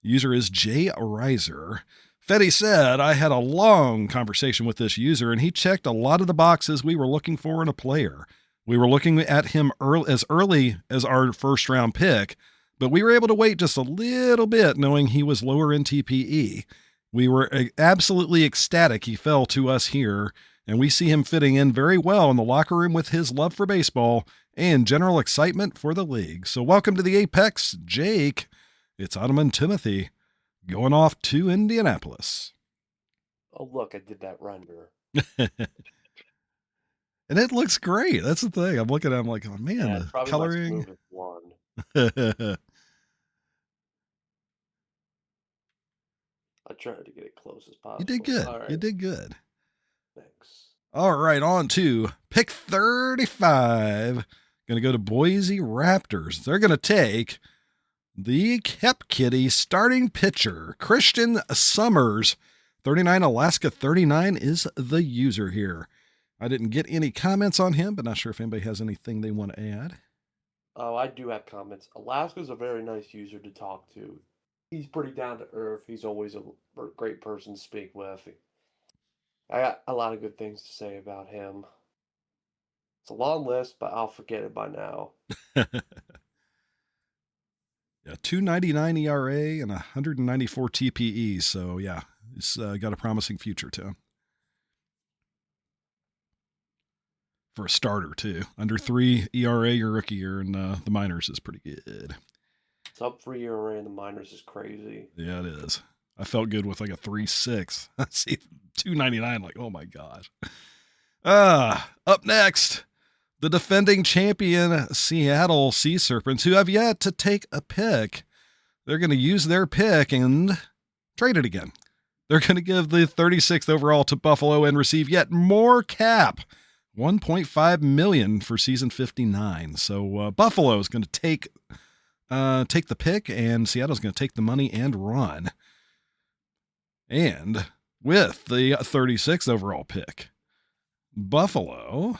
User is Jay Reiser. Fetty said, I had a long conversation with this user, and he checked a lot of the boxes we were looking for in a player. We were looking at him as early as our first round pick, but we were able to wait just a little bit knowing he was lower in TPE. We were absolutely ecstatic he fell to us here, and we see him fitting in very well in the locker room with his love for baseball and general excitement for the league. So welcome to the Apex, Jake. It's Ottoman Timothy going off to Indianapolis. Oh, look, I did that render. And it looks great. That's the thing. I'm looking at him like, oh man, Yeah, the probably coloring. move it one. I tried to get it close as possible. You did good. All right. You did good. Thanks. All right, on to pick 35. Going to go to Boise Raptors. They're going to take the Kep Kitty starting pitcher, Christian Summers. 39 Alaska 39 is the user here. I didn't get any comments on him, but not sure if anybody has anything they want to add. Oh, I do have comments. Alaska's a very nice user to talk to. He's pretty down to earth. He's always a great person to speak with. I got a lot of good things to say about him. It's a long list, but I'll forget it by now. Yeah, 2.99 ERA and 194 TPE. So yeah, he's got a promising future to him. For a starter too, under 3 ERA your rookie year in the minors is pretty good. Sub 3 ERA in the minors is crazy. Yeah, it is. I felt good with like a 3.6. See, 2.99, like, oh my gosh. Up next, the defending champion Seattle Sea Serpents, who have yet to take a pick. They're going to use their pick and trade it again. They're going to give the 36th overall to Buffalo and receive yet more cap. $1.5 million for season 59. So Buffalo is going to take the pick, and Seattle's going to take the money and run. And with the 36th overall pick, Buffalo,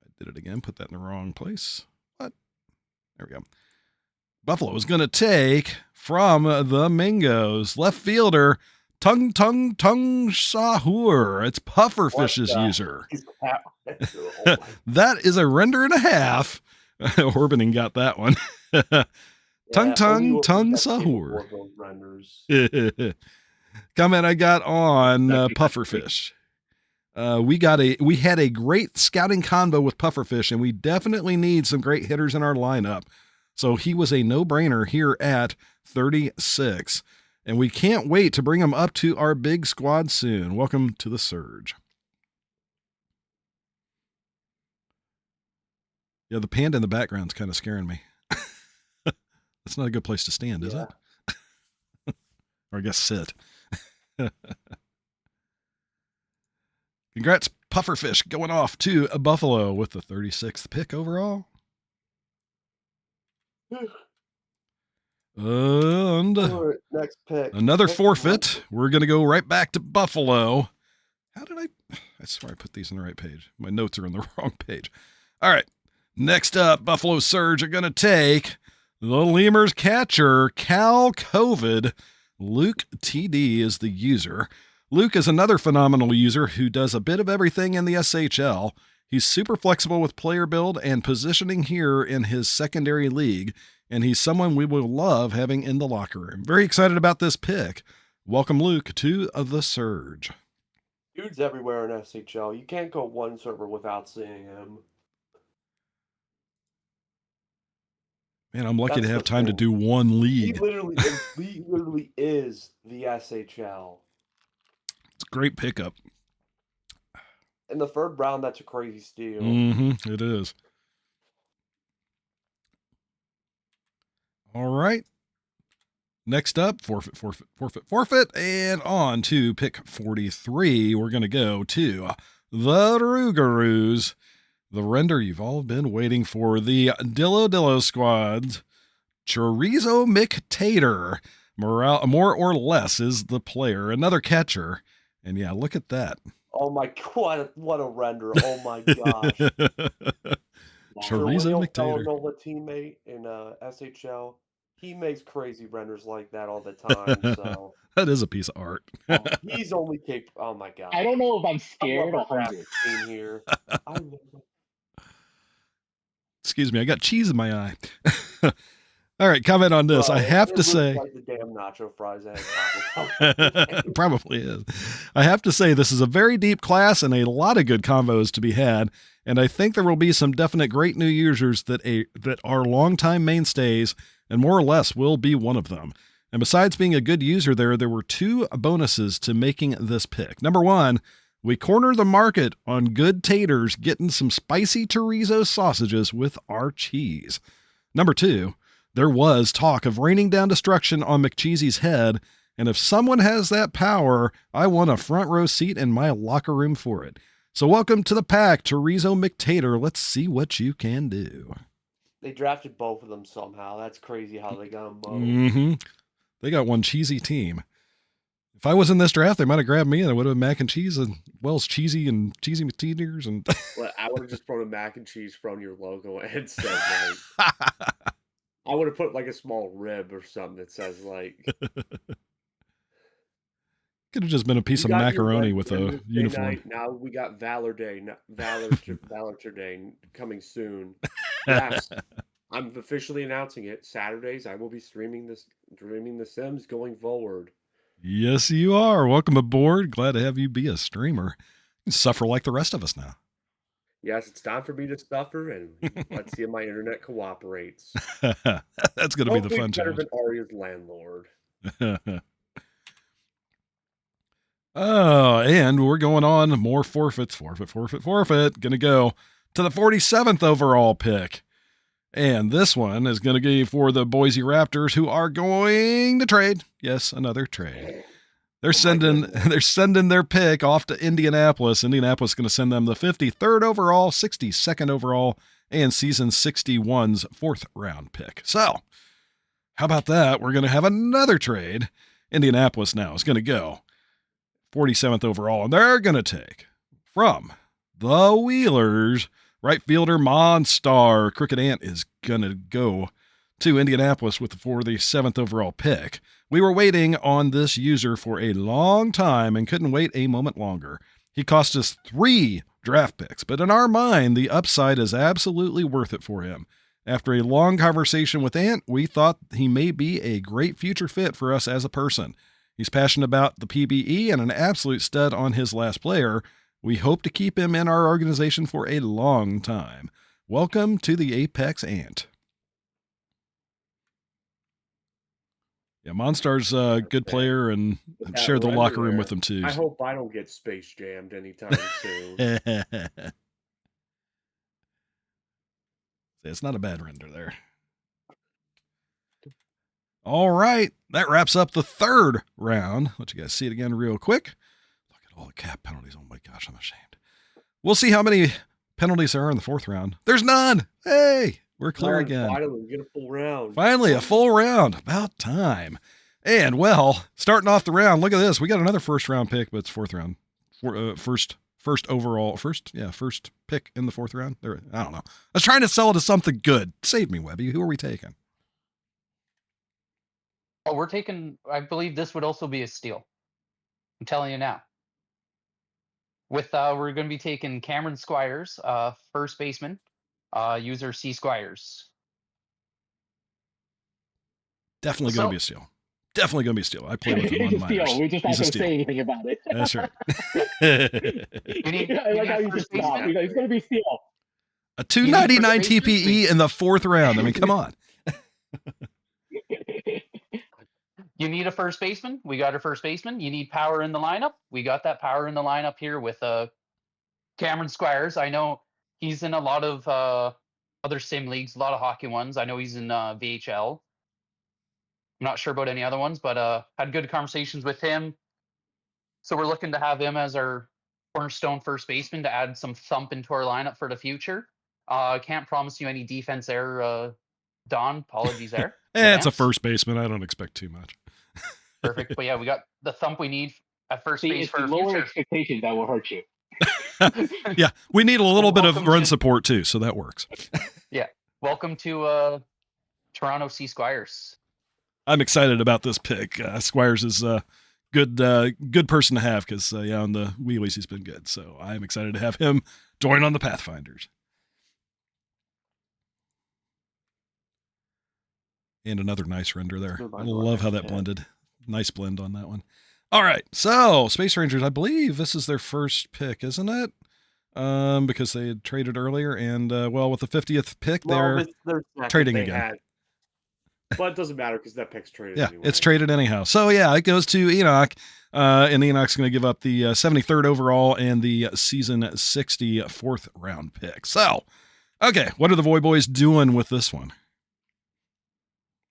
I did it again, put that in the wrong place. What? There we go. Buffalo is going to take from the Mingos left fielder Tung Sahur. It's Pufferfish's user. That is a render and a half. Orbaning got that one. Tung Sahur. Comment I got on Pufferfish. We had a great scouting convo with Pufferfish, and we definitely need some great hitters in our lineup. So he was a no-brainer here at 36. And we can't wait to bring him up to our big squad soon. Welcome to the Surge. Yeah, the panda in the background's kind of scaring me. That's not a good place to stand, is it? Or I guess sit. Congrats, Pufferfish, going off to Buffalo with the 36th pick overall. And next pick. Another forfeit. We're going to go right back to Buffalo. How did I swear I put these on the right page. My notes are on the wrong page. All right. Next up, Buffalo Surge are going to take the Lemurs catcher, Cal COVID. Luke TD is the user. Luke is another phenomenal user who does a bit of everything in the SHL. He's super flexible with player build and positioning here in his secondary league, and he's someone we will love having in the locker room. Very excited about this pick. Welcome, Luke, to the Surge. Dude's everywhere in SHL. You can't go one server without seeing him. Man, I'm lucky to have time to do one league. He literally is the SHL. It's a great pickup. In the third round, that's a crazy steal. Mm-hmm, it is. All right. Next up, forfeit, and on to pick 43. We're going to go to the Rougarous, the render you've all been waiting for, the Dillo squad. Chorizo McTater, more or less, is the player. Another catcher. And yeah, look at that. Oh my God, what a render. Oh my gosh. Chorizo McTater. Nola teammate in SHL. He makes crazy renders like that all the time. So that is a piece of art. He's only capable. Oh my God. I don't know if I'm scared or hungry. Here. Excuse me, I got cheese in my eye. All right, comment on this. I have to say, like the damn nacho fries. Probably is. I have to say, this is a very deep class and a lot of good combos to be had. And I think there will be some definite great new users that are longtime mainstays, and more or less will be one of them. And besides being a good user there were two bonuses to making this pick. Number one, we corner the market on good taters, getting some spicy chorizo sausages with our cheese. Number two, there was talk of raining down destruction on McCheesy's head, and if someone has that power, I want a front row seat in my locker room for it. So welcome to the pack, Chorizo McTater. Let's see what you can do. They drafted both of them somehow. That's crazy how they got them both. Mm-hmm. They got one cheesy team. If I was in this draft, they might have grabbed me, and it would have been mac and cheese and Wells cheesy teeters and. Well, I would have just thrown a mac and cheese from your logo and said like, I would have put like a small rib or something that says like. Could have just been a piece of macaroni with a uniform. Night. Now we got Valor Day, Valor Day coming soon. Yes, I'm officially announcing it. Saturdays, I will be streaming The Sims going forward. Yes, you are. Welcome aboard. Glad to have you be a streamer. You suffer like the rest of us now. Yes, it's time for me to suffer, and let's see if my internet cooperates. That's going to be the fun better challenge. than Arya's landlord. Oh, and we're going on more forfeits. Forfeit. Going to go to the 47th overall pick. And this one is going to be for the Boise Raptors, who are going to trade. Yes, another trade. They're sending their pick off to Indianapolis. Indianapolis is going to send them the 53rd overall, 62nd overall, and season 61's 4th round pick. So, how about that? We're going to have another trade. Indianapolis now is going to go 47th overall, and they're going to take from the Wheelers right fielder Monstar. Crooked Ant is going to go to Indianapolis for the 7th overall pick. We were waiting on this user for a long time and couldn't wait a moment longer. He cost us 3 draft picks, but in our mind, the upside is absolutely worth it for him. After a long conversation with Ant, we thought he may be a great future fit for us as a person. He's passionate about the PBE and an absolute stud on his last player. We hope to keep him in our organization for a long time. Welcome to the Apex Ant. Yeah, Monstar's a good player and shared the locker room with him too. I hope I don't get space jammed anytime soon. It's not a bad render there. All right, that wraps up the 3rd round. Let you guys see it again real quick. Look at all the cap penalties. Oh my gosh, I'm ashamed. We'll see how many penalties there are in the 4th round. There's none. Hey, we're clear again. Finally, we get a full round. Finally, a full round. About time. And, well, starting off the round, look at this. We got another 1st round pick, but it's 4th round. First pick in the 4th round. I don't know. I was trying to sell it as something good. Save me, Webby. Who are we taking? Oh, we're taking, I believe this would also be a steal. I'm telling you now. We're going to be taking Cameron Squires, first baseman, user C Squires. Definitely going to be a steal. Definitely going to be a steal. I played with him on minors. We're just not going to say anything about it. That's right. I like how you just stop. It's going to be a steal. A 299 TPE in the 4th round. I mean, come on. You need a first baseman. We got a first baseman. You need power in the lineup. We got that power in the lineup here with Cameron Squires. I know he's in a lot of other sim leagues, a lot of hockey ones. I know he's in VHL. I'm not sure about any other ones, but had good conversations with him. So we're looking to have him as our cornerstone first baseman to add some thump into our lineup for the future. Can't promise you any defense there, Don. Apologies there. It's a first baseman. I don't expect too much. Perfect. But yeah, we got the thump we need at first base for lower future. expectations that will hurt you. Yeah, we need a little bit of run support too, so that works. Yeah. Welcome to Toronto C Squires. I'm excited about this pick. Squires is a good person to have because on the wheelies he's been good. So I'm excited to have him join on the Pathfinders. And another nice render there. I love how that blended. Nice blend on that one. All right. So Space Rangers, I believe this is their first pick, isn't it? Because they had traded earlier. And, with the 50th pick, they're trading again. But it doesn't matter because that pick's traded anyway. Yeah, it's traded anyhow. So, yeah, it goes to Enoch. And Enoch's going to give up the 73rd overall and the season 60 4th round pick. So, okay, what are the Void Boys doing with this one?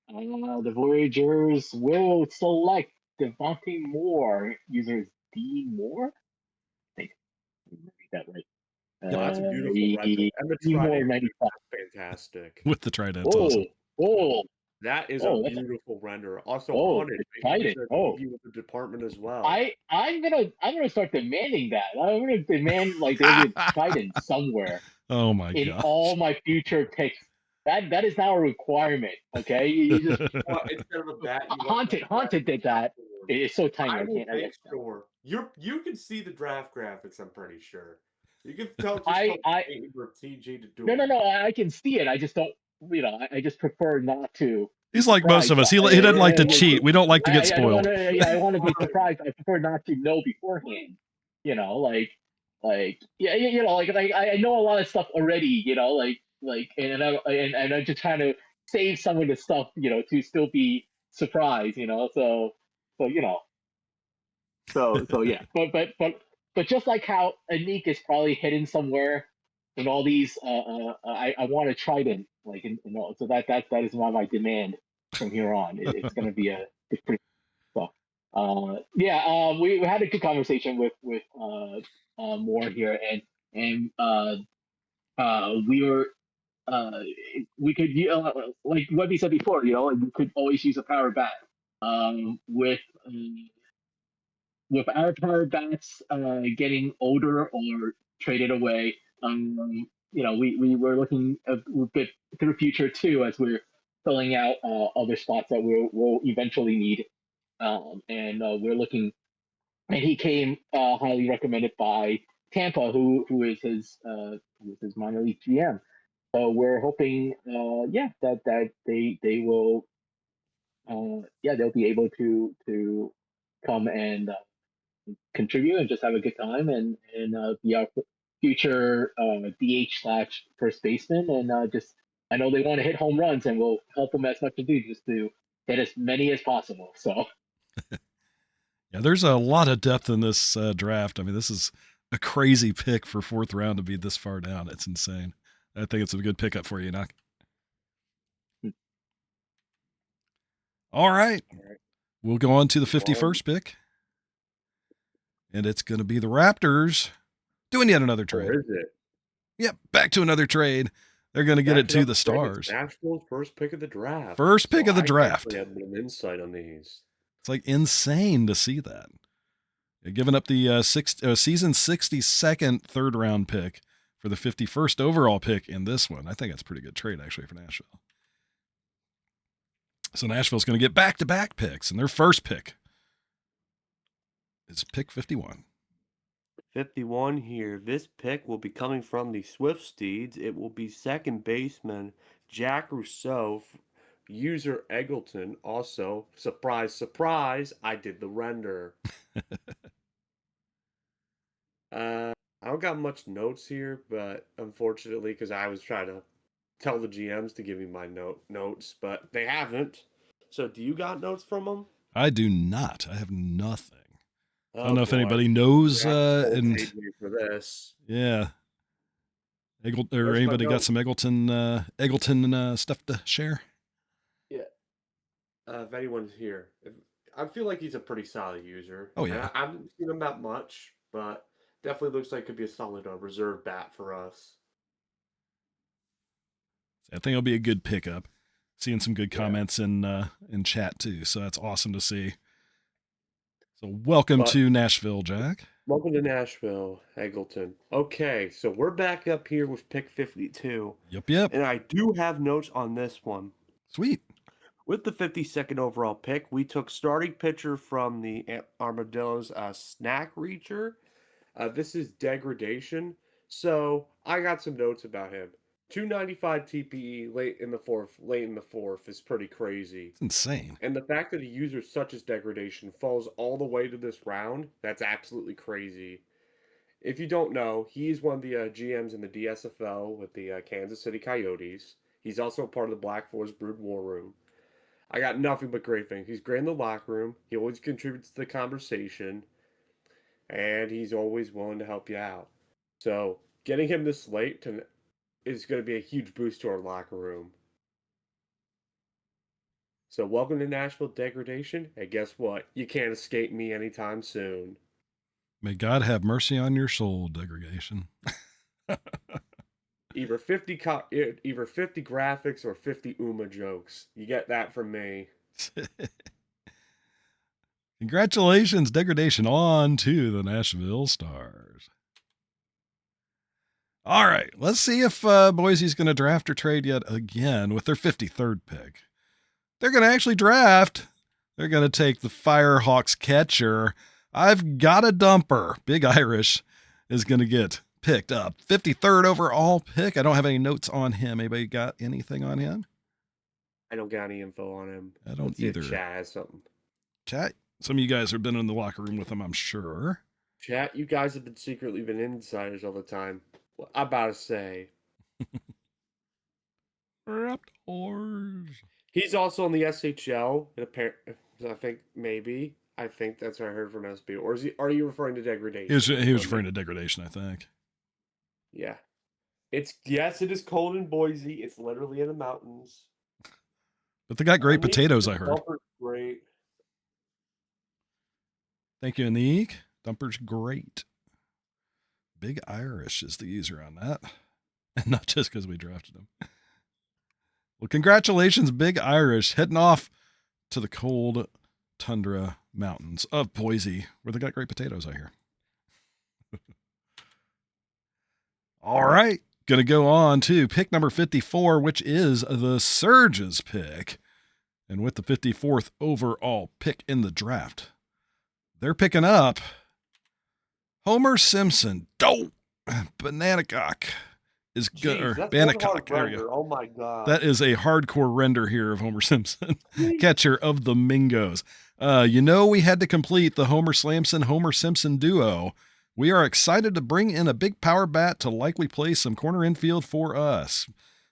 The Voyagers will select Devontae Moore, user D Moore. I think I read that right. That's a beautiful record. And the trident, fantastic. With the trident, awesome. That is a Oh, that's beautiful render. Also oh, haunted. it's Maybe exciting. there's a Oh, preview of the department as well. I'm gonna start demanding that. I'm gonna demand like there be a Trident somewhere Oh my in gosh. all my future picks. That is now a requirement. Okay, you just Well, instead of a bat, you want Haunted did that. It's so tiny. I I will can't. make sure you can see the draft graphics. I'm pretty sure you can tell. Just I tell I waiting for TG to do no no them. no. I can see it. I just don't. I just prefer not to be He's like most surprised of us. by He it. doesn't like to cheat. We don't like to get I don't want spoiled. to. Yeah, I want to be surprised. I prefer not to know beforehand. Yeah, like I know a lot of stuff already. And I'm just trying to save some of the stuff. To still be surprised. So yeah. But just like how Anik is probably hidden somewhere in all these, I want to Trident. So that is my demand from here on. It's going to be it's pretty. So, yeah, we had a good conversation with Moore here, and we were we could like what we said before, like we could always use a power bat. With our power bats getting older or traded away, we were looking a bit to the future too as we're filling out other spots that we'll eventually need. And we're looking, and he came highly recommended by Tampa, who is his minor league GM. So we're hoping, that they will, they'll be able to come and contribute and just have a good time and be our future DH slash first baseman. And I know they want to hit home runs, and we'll help them as much as do just to hit as many as possible. So. Yeah, there's a lot of depth in this draft. I mean, this is a crazy pick for fourth round to be this far down. It's insane. I think it's a good pickup for you, Knock. All right. We'll go on to the 51st pick. And it's going to be the Raptors doing yet another trade. Or is it? Yep, back to another trade. They're going to get it to the Stars. Nashville's first pick of the draft. First pick of the draft. I have an insight on these. It's like insane to see that. Giving up the season 62nd third round pick for the 51st overall pick in this one. I think that's a pretty good trade actually for Nashville. So Nashville's going to get back-to-back picks, and their first pick is pick 51. 51 here. This pick will be coming from the Swift Steeds. It will be second baseman Jack Rousseau, user Eggleton. Also, surprise, surprise, I did the render. I don't got much notes here, but unfortunately, because I was trying to tell the GMs to give me my notes, but they haven't. So, do you got notes from them? I do not. I have nothing. Oh, I don't know if anybody knows. And for this, yeah, or anybody got some Eggleton stuff to share? Yeah. If anyone's here, I feel like he's a pretty solid user. Oh yeah, I haven't seen him that much, but definitely looks like could be a solid reserve bat for us. I think it'll be a good pickup. Seeing some good comments in chat too, so that's awesome to see. So welcome to Nashville, Jack. Welcome to Nashville, Eggleton. Okay, so we're back up here with pick 52. Yep. And I do have notes on this one. Sweet. With the 52nd overall pick, we took starting pitcher from the Armadillos, Snack Reacher. This is degradation. So I got some notes about him. 295 TPE late in the fourth is pretty crazy. It's insane. And the fact that a user such as degradation falls all the way to this round, that's absolutely crazy. If you don't know, he's one of the GMs in the DSFL with the Kansas City Coyotes. He's also part of the Black Forest Brood War Room. I got nothing but great things. He's great in the locker room. He always contributes to the conversation. And he's always willing to help you out. So getting him this late is going to be a huge boost to our locker room. So welcome to Nashville Degradation, and guess what? You can't escape me anytime soon. May God have mercy on your soul, Degradation. Either 50 graphics or 50 Uma jokes. You get that from me. Congratulations, degradation on to the Nashville Stars. All right, let's see if Boise's going to draft or trade yet again with their 53rd pick. They're going to actually draft. They're going to take the Firehawks catcher. I've got a dumper. Big Irish is going to get picked up. 53rd overall pick. I don't have any notes on him. Anybody got anything on him? I don't got any info on him. I don't Let's see if either. Chat has something. Chat, some of you guys have been in the locker room with him, I'm sure. Chat, you guys have been secretly insiders all the time. Well, I'm about to say. Raptors. He's also on the SHL. I think maybe. I think that's what I heard from SB. Or are you referring to degradation? He was referring to degradation, I think. Yeah. Yes, it is cold in Boise. It's literally in the mountains. But they got great potatoes, I heard. Great. Thank you, Anik. Dumper's great. Big Irish is the user on that. And not just because we drafted him. Well, congratulations, Big Irish, heading off to the cold tundra mountains of Boise, where they got great potatoes, I hear. All right, going to go on to pick number 54, which is the Surge's pick. And with the 54th overall pick in the draft, they're picking up Homer Simpson. Bananacock is good. Bananacock. There you go. Oh my God. That is a hardcore render here of Homer Simpson, catcher of the Mingos. We had to complete the Homer Simpson duo. We are excited to bring in a big power bat to likely play some corner infield for us.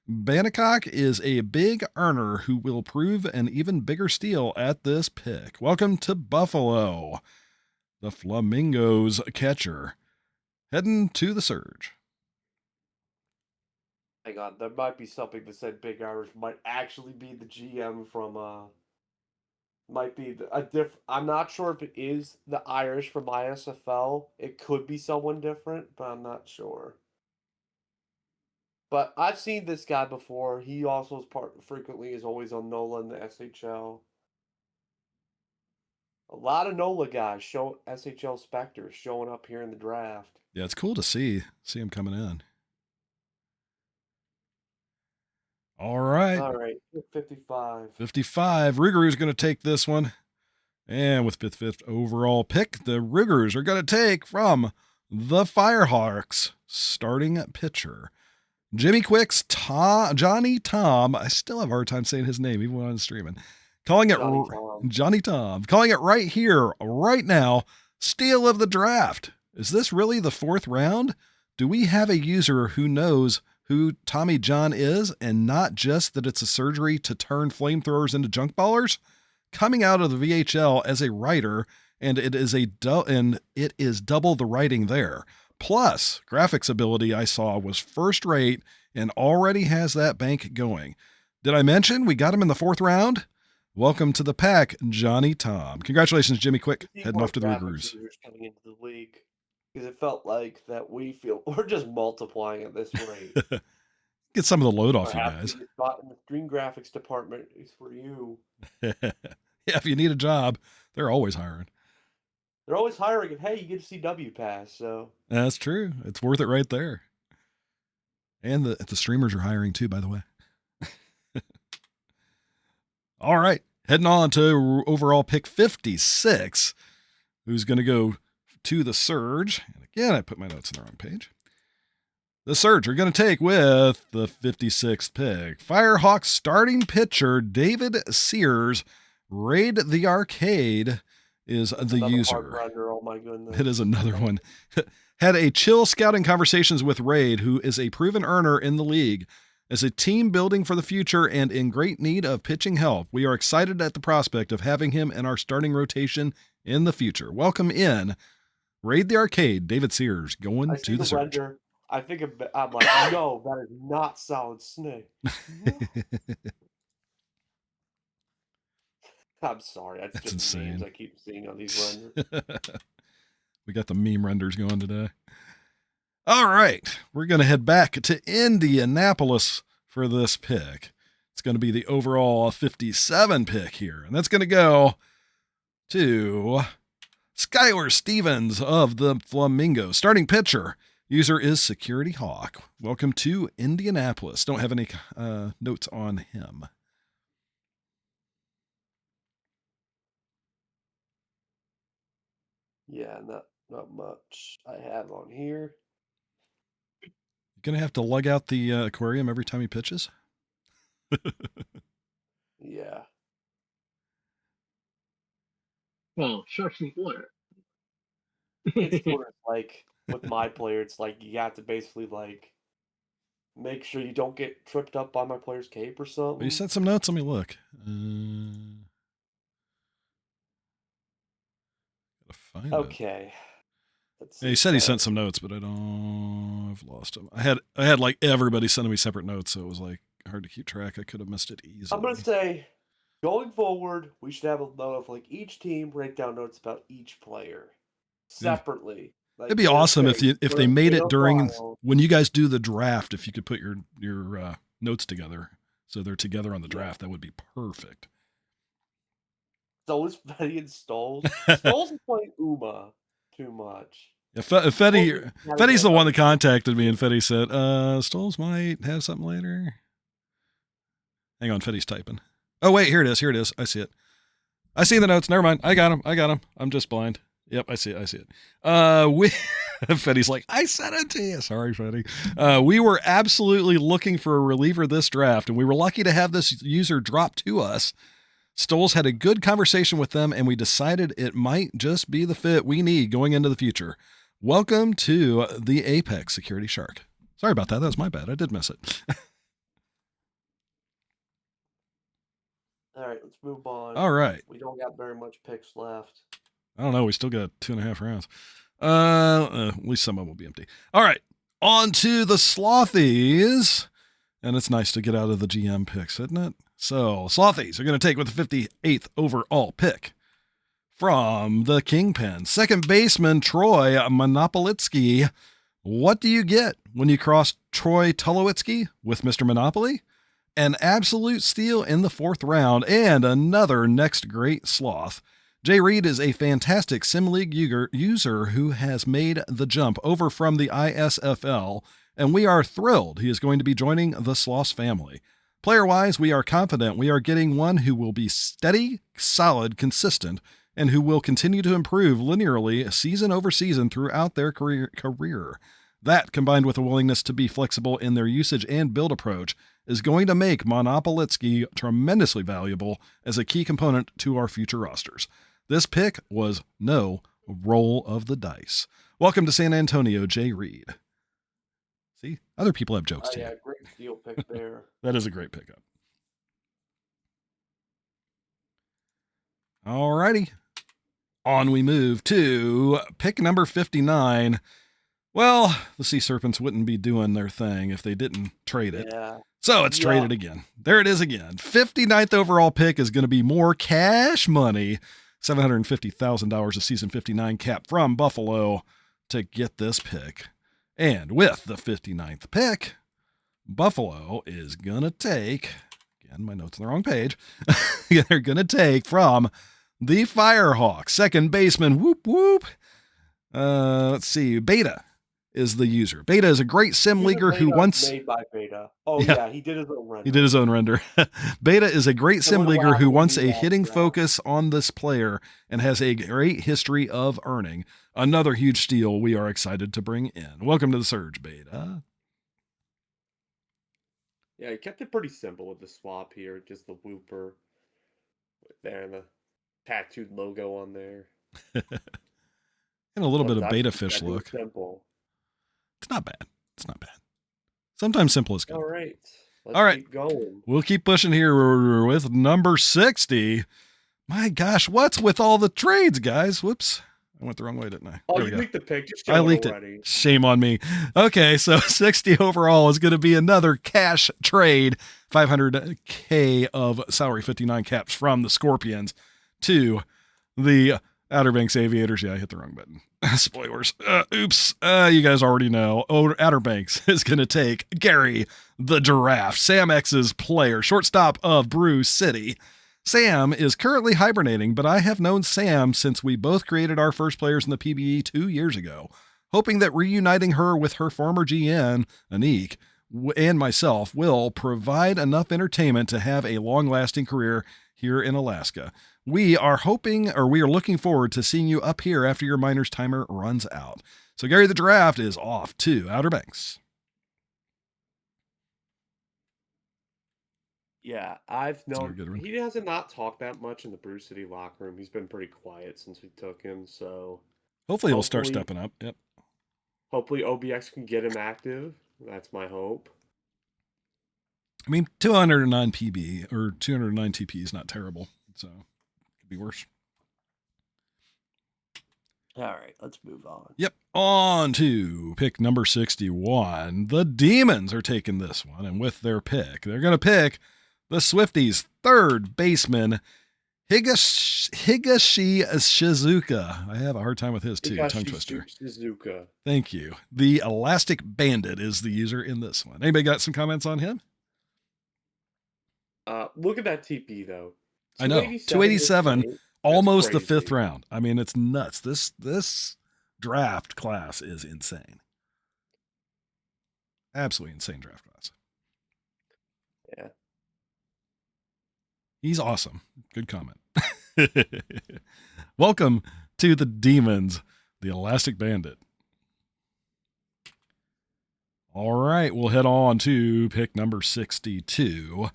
Bananacock is a big earner who will prove an even bigger steal at this pick. Welcome to Buffalo. The Flamingos catcher heading to the Surge. Hang on, there might be something that said Big Irish might actually be the GM from might be I'm not sure if it is the Irish from ISFL. It could be someone different, but I'm not sure. But I've seen this guy before. He also is always on NOLA in the SHL. A lot of NOLA guys SHL Spectres showing up here in the draft. Yeah, it's cool to see him coming in. All right. 55. 55. Ruger's going to take this one. And with fifth overall pick, the Ruggers are going to take from the Firehawks starting pitcher Jimmy Quick's Johnny Tom. I still have a hard time saying his name, even when I'm streaming. Calling it Johnny Tom. Calling it right here, right now. Steal of the draft. Is this really the 4th round? Do we have a user who knows who Tommy John is, and not just that it's a surgery to turn flamethrowers into junk ballers? Coming out of the VHL as a writer, and it is double the writing there. Plus, graphics ability I saw was first rate and already has that bank going. Did I mention we got him in the 4th round? Welcome to the pack, Johnny Tom. Congratulations, Jimmy Quick, heading off to the Ruggers. Coming into the league, because it felt like that we're just multiplying at this rate. Get some of the load off you guys. The spot in the screen graphics department is for you. Yeah, if you need a job, they're always hiring. They're always hiring, and hey, you get to CW Pass, so that's true. It's worth it right there. And the streamers are hiring too, by the way. All right, heading on to overall pick 56. Who's going to go to the Surge? And again, I put my notes in the wrong page. The Surge are going to take with the 56th pick Firehawks starting pitcher David Sears. Raid the Arcade is the another user. Render, oh my goodness. It is another one. Had a chill scouting conversations with Raid, who is a proven earner in the league. As a team building for the future and in great need of pitching help, we are excited at the prospect of having him in our starting rotation in the future. Welcome in. Raid the Arcade, David Sears going to the Surge. I'm like, no, that is not Solid Snake. I'm sorry. That's just insane. Memes I keep seeing on these renders. We got the meme renders going today. All right, we're going to head back to Indianapolis for this pick. It's going to be the overall 57 pick here, and that's going to go to Skylar Stevens of the Flamingos. Starting pitcher, user is Security Hawk. Welcome to Indianapolis. Don't have any notes on him. Yeah, not much I have on here. You're going to have to lug out the aquarium every time he pitches? Yeah. Well, sharks need water. It's sort of like with my player, it's like you have to basically like make sure you don't get tripped up by my player's cape or something. But you sent some notes. Let me look. Gotta find it. Okay. Yeah, he said he sent some notes, but I've lost them. I had like everybody sending me separate notes, so it was like hard to keep track. I could have missed it easily. I'm gonna say, going forward, we should have a note of like each team break down notes about each player separately. Like, it'd be awesome if they made it during when you guys do the draft. If you could put your notes together so they're together on the draft, that would be perfect. So is Fetty and Stoles. Stoles is playing Uma too much. Yeah, Fetty's the one that contacted me, and Fetty said, Stoles might have something later. Hang on, Fetty's typing. Oh, wait, here it is. I see it. I see the notes. Never mind. I got him. I'm just blind. Yep, I see it. Fetty's like, I sent it to you. Sorry, Fetty. We were absolutely looking for a reliever this draft, and we were lucky to have this user drop to us. Stoles had a good conversation with them, and we decided it might just be the fit we need going into the future. Welcome to the Apex Security Shark. Sorry about that. That was my bad. I did miss it. All right, let's move on. All right. We don't got very much picks left. I don't know. We still got 2.5 rounds. At least some of them will be empty. All right. On to the Slothies. And it's nice to get out of the GM picks, isn't it? So, Slothies are going to take with the 58th overall pick from the Kingpin. Second baseman, Troy Monopolitsky. What do you get when you cross Troy Tulowitzki with Mr. Monopoly? An absolute steal in the 4th round and another next great sloth. Jay Reed is a fantastic Sim League user who has made the jump over from the ISFL, and we are thrilled he is going to be joining the Sloss family. Player-wise, we are confident we are getting one who will be steady, solid, consistent, and who will continue to improve linearly season over season throughout their career. That, combined with a willingness to be flexible in their usage and build approach, is going to make Monopolitsky tremendously valuable as a key component to our future rosters. This pick was no roll of the dice. Welcome to San Antonio, Jay Reed. See, other people have jokes too. Yeah, great steal pick there. That is a great pickup. All righty. On we move to pick number 59. Well, the Sea Serpents wouldn't be doing their thing if they didn't trade it. Yeah. So it's traded again. There it is again. 59th overall pick is going to be more cash money. $750,000 a season 59 cap from Buffalo to get this pick. And with the 59th pick, Buffalo is going to take, again, my notes on the wrong page. They're going to take from the Firehawks, second baseman, whoop, whoop. Let's see, Beta is the user. Beta is a great sim leaguer who once made by Beta. Oh yeah, he did his own render. He did his own render. Beta is a great sim leaguer who wants a hitting focus on this player and has a great history of earning. Another huge steal we are excited to bring in. Welcome to the Surge, Beta. Yeah, he kept it pretty simple with the swap here. Just the whooper there and the tattooed logo on there. And a little bit of Beta fish look. Simple. It's not bad. Sometimes simple is good. All right. Let's keep going. We'll keep pushing here with number 60. My gosh, what's with all the trades, guys? Whoops. I went the wrong way, didn't I? Oh, you leaked the pick. I leaked it. Shame on me. Okay, so 60 overall is going to be another cash trade. $500K of salary 59 caps from the Scorpions to the Outer Banks Aviators. Yeah, I hit the wrong button. Spoilers. Oops. You guys already know. Oh, Outer Banks is going to take Gary the Giraffe, Sam X's player, shortstop of Brew City. Sam is currently hibernating, but I have known Sam since we both created our first players in the PBE 2 years ago, hoping that reuniting her with her former GM, Anik, and myself will provide enough entertainment to have a long-lasting career here in Alaska. We are looking forward to seeing you up here after your miners timer runs out. So Gary the Draft is off to Outer Banks. Yeah, I've That's another known good one. he hasn't not talked that much in the Brew City locker room. He's been pretty quiet since we took him, so Hopefully he'll start stepping up. Yep. hopefully OBX can get him active. That's my hope. I mean, 209 PB or 209 TP is not terrible, so it could be worse. All right, let's move on. Yep. On to pick number 61. The Demons are taking this one, and with their pick, they're going to pick the Swifties' third baseman, Higashi Shizuka. I have a hard time with his too. Tongue twister. Shizuka. Thank you. The Elastic Bandit is the user in this one. Anybody got some comments on him? Look at that TP though. I know. 287, almost the fifth crazy. round. I mean, it's nuts. This draft class is insane. Absolutely insane draft class. Yeah. He's awesome. Good comment. Welcome to the Demons, the Elastic Bandit. All right, we'll head on to pick number 62.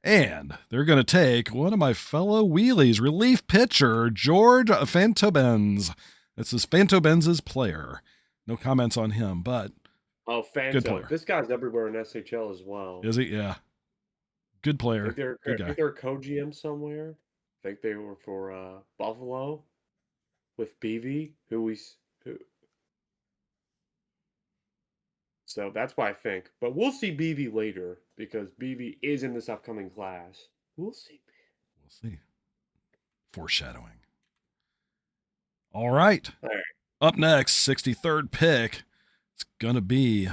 And they're going to take one of my fellow wheelies, relief pitcher, George Fantobenz. This is Fantobenz's player. No comments on him, but Oh, good player. Fanto. This guy's everywhere in SHL as well. Is he? Yeah. Good player. I think Good guy. they're a co-GM somewhere. I think they were for Buffalo with BV, who. So that's why I think. But we'll see BV later because BV is in this upcoming class. We'll see. We'll see. Foreshadowing. All right. All right. Up next, 63rd pick. It's going to be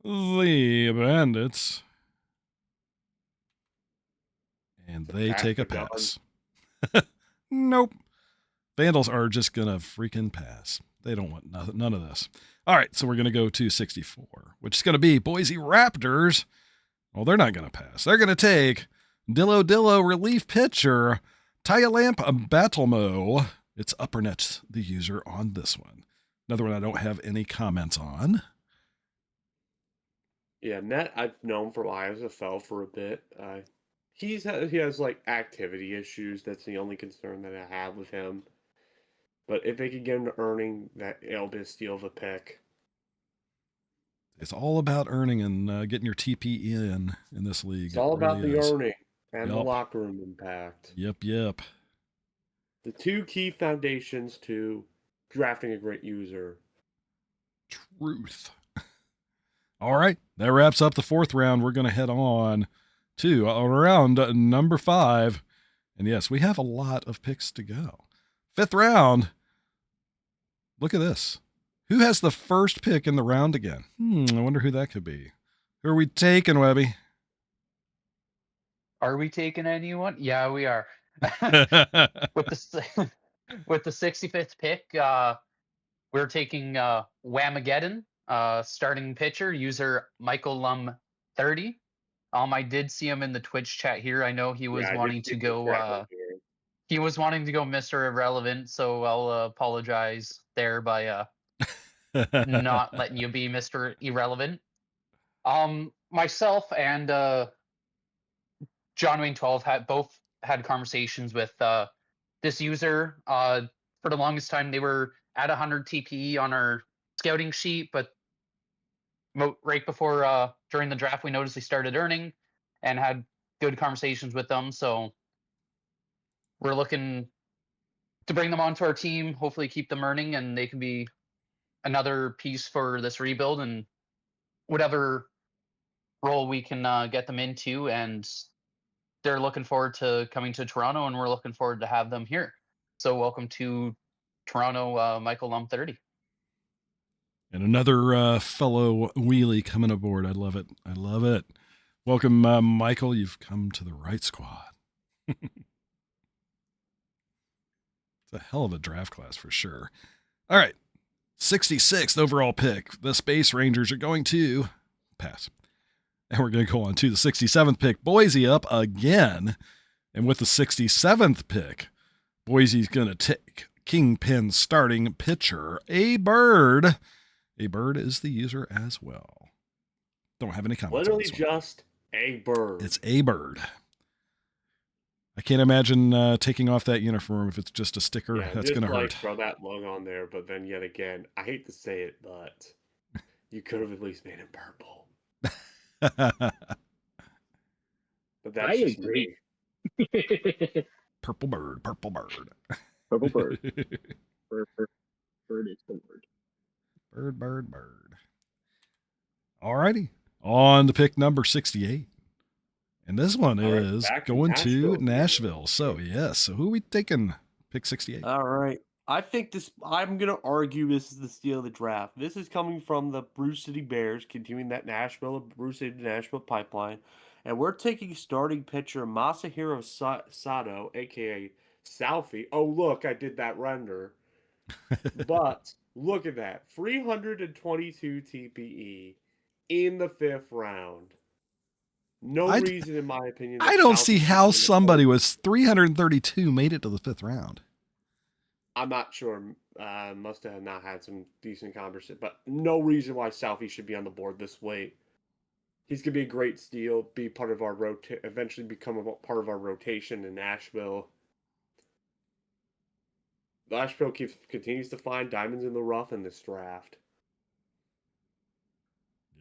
the Bandits. And they take a pass. Nope. Vandals are just going to freaking pass. They don't want none of this. All right, so we're going to go to 64, which is going to be Boise Raptors. Well, they're not going to pass. They're going to take Dillo relief pitcher, Tyalamp Battlemore. It's Uppernet, the user on this one. Another one I don't have any comments on. Yeah, Net I've known from ISFL for a bit. He has like activity issues. That's the only concern that I have with him. But if they could get him to earning, that it'll be a steal of a pick. It's all about earning and getting your TP in this league. It's all about the earning and the Yup. locker room impact. Yep. The two key foundations to drafting a great user. Truth. All right, that wraps up the fourth round. We're going to head on to round number 5. And yes, we have a lot of picks to go. Fifth round. Look at this. Who has the first pick in the round again? I wonder who that could be. Who are we taking, Webby? Are we taking anyone? Yeah, we are. With the 65th pick, we're taking Whamageddon, starting pitcher, user Michael Lum 30. I did see him in the Twitch chat here. I know he was wanting to go. He was wanting to go Mr. Irrelevant, so I'll apologize there by not letting you be Mr. Irrelevant. Myself and John Wayne 12 both had conversations with this user. For the longest time, they were at 100 TPE on our scouting sheet, but right before during the draft, we noticed they started earning and had good conversations with them. So we're looking to bring them onto our team, hopefully keep them earning, and they can be another piece for this rebuild and whatever role we can get them into. And they're looking forward to coming to Toronto, and we're looking forward to have them here. So welcome to Toronto Michael Lum 30. And another fellow wheelie coming aboard. I love it. I love it. Welcome, Michael. You've come to the right squad. It's a hell of a draft class for sure. All right. 66th overall pick. The Space Rangers are going to pass. And we're going to go on to the 67th pick. Boise up again. And with the 67th pick, Boise's going to take Kingpin starting pitcher, A Bird. A Bird is the user as well. Don't have any comments. Literally just A Bird. It's A Bird. I can't imagine taking off that uniform if it's just a sticker. Yeah, that's going to hurt. Throw that logo on there, but then yet again, I hate to say it, but you could have at least made it purple. But that's I agree. Purple bird, purple bird. Purple bird. Bird is the word. Bird, bird, bird. All righty. On to pick number 68. And this one is going to Nashville. So, yes. So, who are we taking? Pick 68. All right. I think I'm going to argue this is the steal of the draft. This is coming from the Brew City Bears, continuing that Brew City to Nashville pipeline. And we're taking starting pitcher Masahiro Sato, a.k.a. Southie. Oh, look, I did that render. But look at that. 322 TPE in the 5th round. No reason, in my opinion. I don't see how somebody with 332 made it to the 5th round. I'm not sure. Must have not had some decent conversation, but no reason why Southie should be on the board this late. He's gonna be a great steal, be part of our eventually become a part of our rotation in Nashville. Nashville continues to find diamonds in the rough in this draft.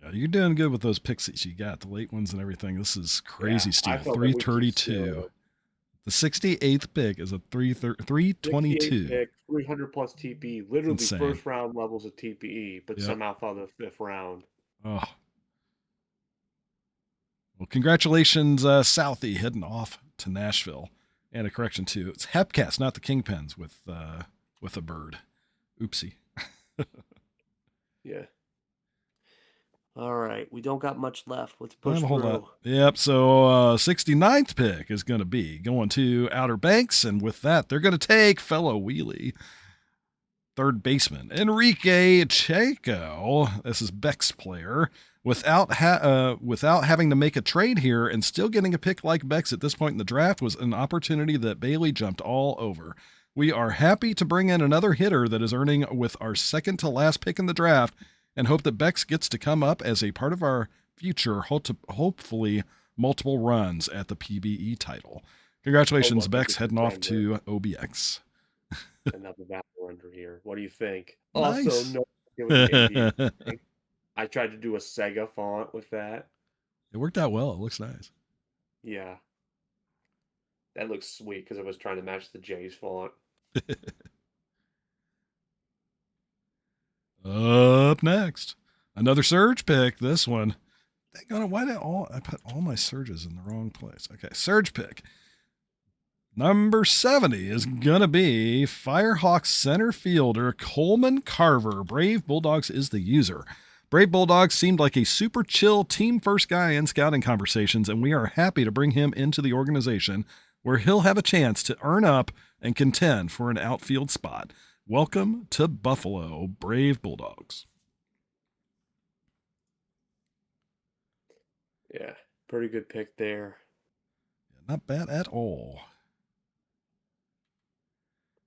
Yeah, you're doing good with those picks that you got, the late ones and everything. This is crazy steal. 332. The 68th pick is a 322. Pick, 300 plus TPE, literally Insane. First round levels of TPE, but somehow found the 5th round. Oh. Well, congratulations, Southie, heading off to Nashville. And a correction too. It's Hepcats, not the Kingpins with a bird. Oopsie. Yeah. All right. We don't got much left. Let's push Hold through. on. Yep. So 69th pick is going to be going to Outer Banks. And with that, they're going to take fellow wheelie third baseman Enrique Chaco. This is Beck's player. Without having to make a trade here and still getting a pick like Beck's at this point in the draft was an opportunity that Bailey jumped all over. We are happy to bring in another hitter that is earning with our second to last pick in the draft and hope that Beck's gets to come up as a part of our future, hopefully multiple runs at the PBE title. Congratulations, Beck's heading off to OBX. Another value under here. What do you think? Nice. Also, no. I tried to do a Sega font with that. It worked out well. It looks nice. Yeah. That looks sweet because I was trying to match the J's font. Up next, another surge pick. This one. Why did I put all my surges in the wrong place? Okay, surge pick. Number 70 is going to be Firehawks center fielder Coleman Carver. Brave Bulldogs is the user. Brave Bulldogs seemed like a super chill team first guy in scouting conversations, and we are happy to bring him into the organization where he'll have a chance to earn up and contend for an outfield spot. Welcome to Buffalo, Brave Bulldogs. Yeah, pretty good pick there. Not bad at all.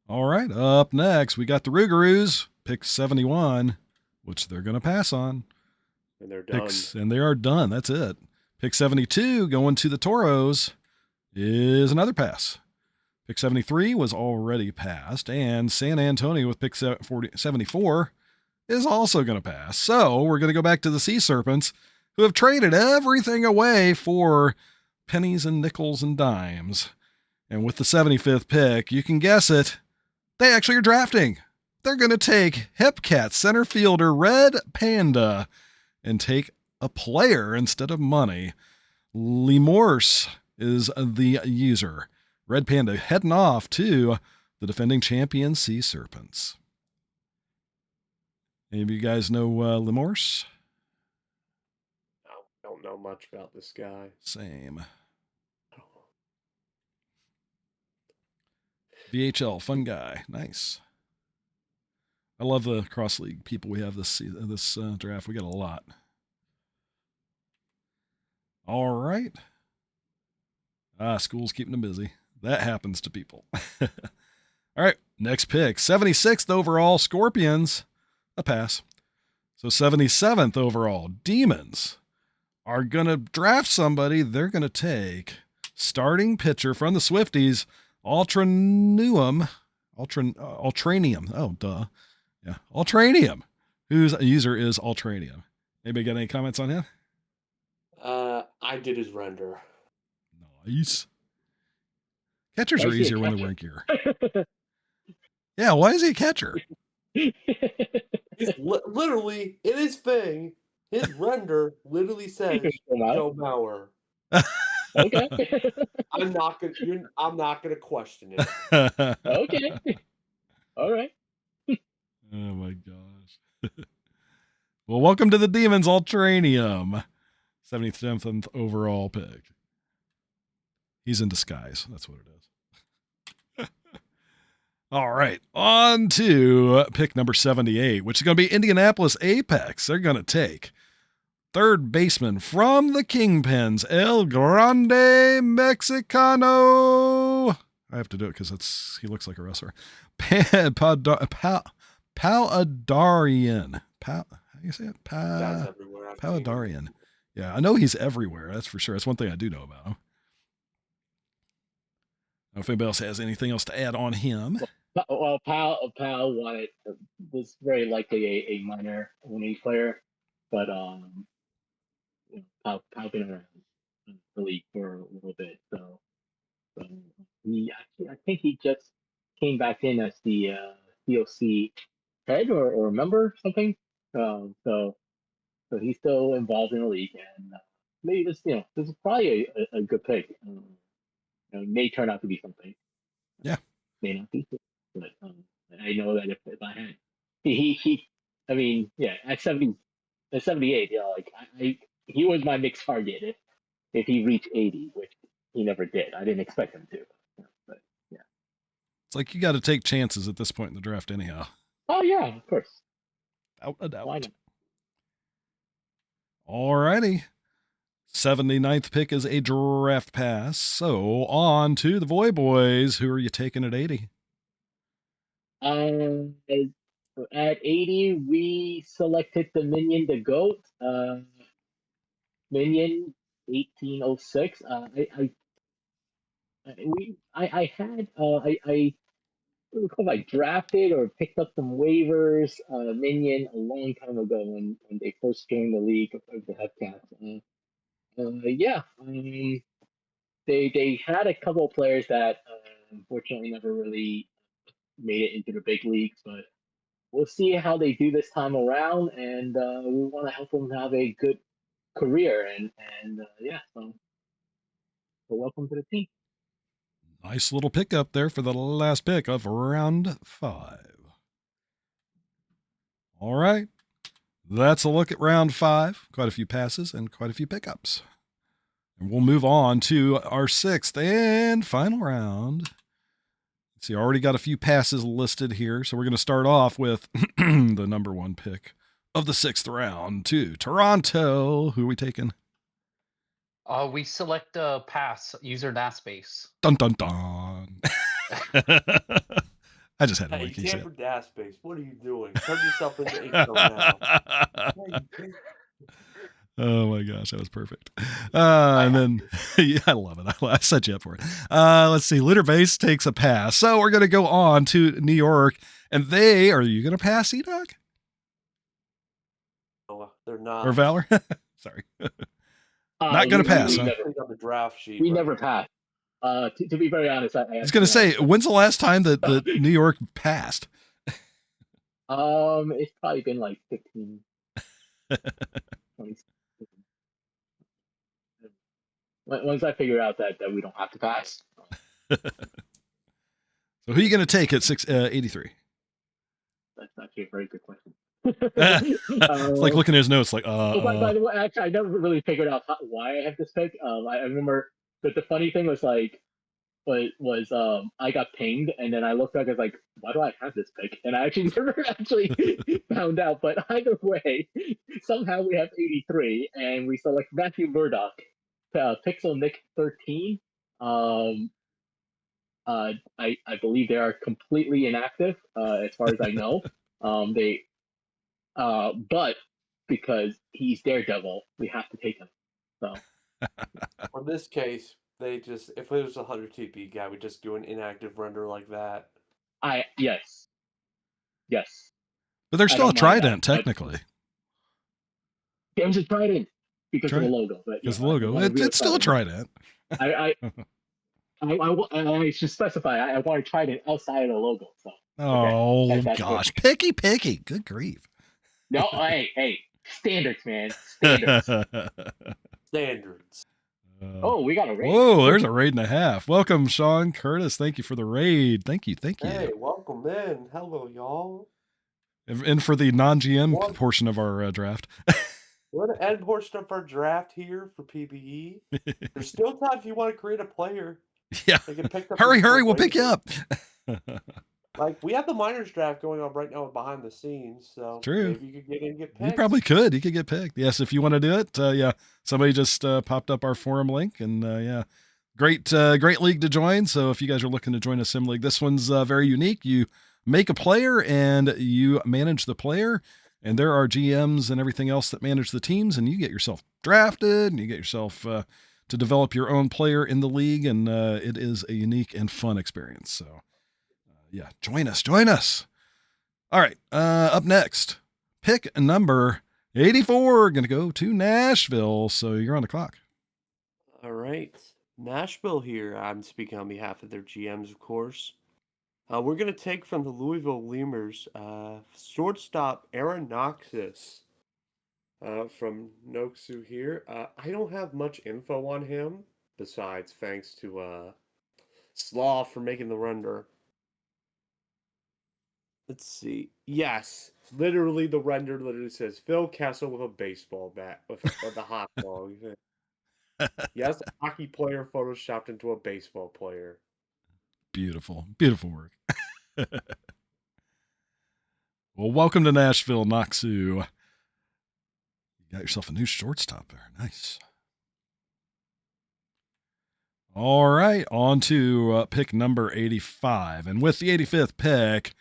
All right, up next, we got the Rougarous, pick 71, which they're going to pass on. And they're done. And they are done. That's it. Pick 72 going to the Toros is another pass. Pick 73 was already passed, and San Antonio with pick 74 is also going to pass. So we're going to go back to the Sea Serpents, who have traded everything away for pennies and nickels and dimes. And with the 75th pick, you can guess it, they actually are drafting. They're going to take Hepcat center fielder Red Panda and take a player instead of money. Lemorse is the user. Red Panda heading off to the defending champion Sea Serpents. Any of you guys know Lemorse? I don't know much about this guy. Same. VHL, fun guy. Nice. I love the cross league people we have this draft. We got a lot. All right. School's keeping them busy. That happens to people. All right, next pick. 76th overall, Scorpions. A pass. So 77th overall, Demons are going to draft somebody. They're going to take starting pitcher from the Swifties, Ultranium. Oh, duh. Yeah, Ultranium, whose user is Ultranium. Anybody got any comments on him? I did his render. Nice. Catchers are Why is he a easier when they're catcher? wearing gear. Yeah, why is he a catcher? It's literally in his thing. His render literally says Joe Mauer. Okay. I'm not gonna question it. Okay. All right. Oh my gosh. Well, welcome to the Demons, Ultranium. 77th overall pick. He's in disguise. That's what it is. All right. On to pick number 78, which is going to be Indianapolis Apex. They're going to take third baseman from the Kingpins, El Grande Mexicano. I have to do it because he looks like a wrestler. Pauadarian. How do you say it? Pauadarian. Yeah, I know he's everywhere. That's for sure. That's one thing I do know about him. I don't know if anybody else has anything else to add on him. Well, Pal was very likely a minor winning player, but Pal been around the league for a little bit, so I think he just came back in as the COC head or member something. So he's still involved in the league, and maybe this is probably a good pick. May turn out to be something. Yeah, may not be, but I know that if I had he I mean, yeah, at 78, he was my mixed target if he reached 80, which he never did. I didn't expect him to, but yeah. It's like you got to take chances at this point in the draft, anyhow. Oh yeah, of course. Without a doubt. Why not? All righty. 79th pick is a draft pass. So on to the Voy Boys. Who are you taking at 80? At 80, we selected the Minion, the GOAT. Minion 1806. I drafted or picked up some waivers Minion a long time ago when they first joined the league of the Hepcats. They had a couple of players that unfortunately never really made it into the big leagues, but we'll see how they do this time around, and we want to help them have a good career. So welcome to the team. Nice little pickup there for the last pick of round 5. All right. That's a look at round 5. Quite a few passes and quite a few pickups. And we'll move on to our 6th and final round. Let's see, already got a few passes listed here. So we're going to start off with the number 1 pick of the 6th round to Toronto. Who are we taking? We select a pass, user Naspace. Dun, dun, dun. I just had to Hey, say it. Tamper Daspace, what are you doing? Turn yourself into Inco now. Oh my gosh, that was perfect. And then, yeah, I love it. I set you up for it. Let's see. Litter Base takes a pass. So we're going to go on to New York. And are you going to pass, E-Dog? No, they're not. Or Valor? Sorry. Not going to pass, huh? On the draft sheet. We never pass. To be very honest, I was going to say, when's the last time that New York passed? It's probably been like 15, 20. Once I figure out that we don't have to pass. So So who are you going to take at 83? That's actually a very good question. It's like looking at his notes, like, Oh, by the way, actually, I never really figured out why I have this pick. I remember, but the funny thing was I got pinged, and then I looked back. I was like, why do I have this pick? And I actually never actually found out. But either way, somehow we have 83, and we select Matthew Murdoch, Pixel Nick 13. I believe they are completely inactive, as far as I know. But because he's Daredevil, we have to take him. So In this case, they just if it was a 100 TP guy, we just do an inactive render like that. yes. but there's I still a don't mind trident, that, but technically. Games is Trident because of the logo, but Because yeah, the logo, it's still a trident. I should specify. I want to Trident outside of the logo. So Oh, that's gosh. what, Picky. Good grief. no, hey, standards, man, standards. Standards. Oh, we got a raid. Whoa, there's a raid and a half. Welcome, Sean Curtis. Thank you for the raid. Thank you. Hey, welcome in. Hello, y'all. And for the non-GM portion of our draft. We're the end portion of our draft here for PBE. There's still time if you want to create a player. Yeah. They can pick up Hurry, we'll pick you up. Like, we have the minors draft going on right now behind the scenes, so True. maybe you could get in and get picked. You probably could. You could get picked. Yes, if you want to do it. Yeah, somebody just popped up our forum link, and yeah, great league to join. So if you guys are looking to join a sim league, this one's very unique. You make a player and you manage the player, and there are GMs and everything else that manage the teams, and you get yourself drafted, and you get yourself to develop your own player in the league, and it is a unique and fun experience. So yeah, join us. All right, up next, pick number 84. Going to go to Nashville, so you're on the clock. All right. Nashville here. I'm speaking on behalf of their GMs, of course. We're going to take from the Louisville Lemurs shortstop Aaron Noxus from Noxu here. I don't have much info on him, besides thanks to Slaw for making the render. Let's see. Yes, literally the render literally says Phil Kessel with a baseball bat with a hot dog. Yes, a hockey player photoshopped into a baseball player. Beautiful work. Well, welcome to Nashville, Noxu. You got yourself a new shortstop there. Nice. All right, on to pick number 85. And with the 85th pick,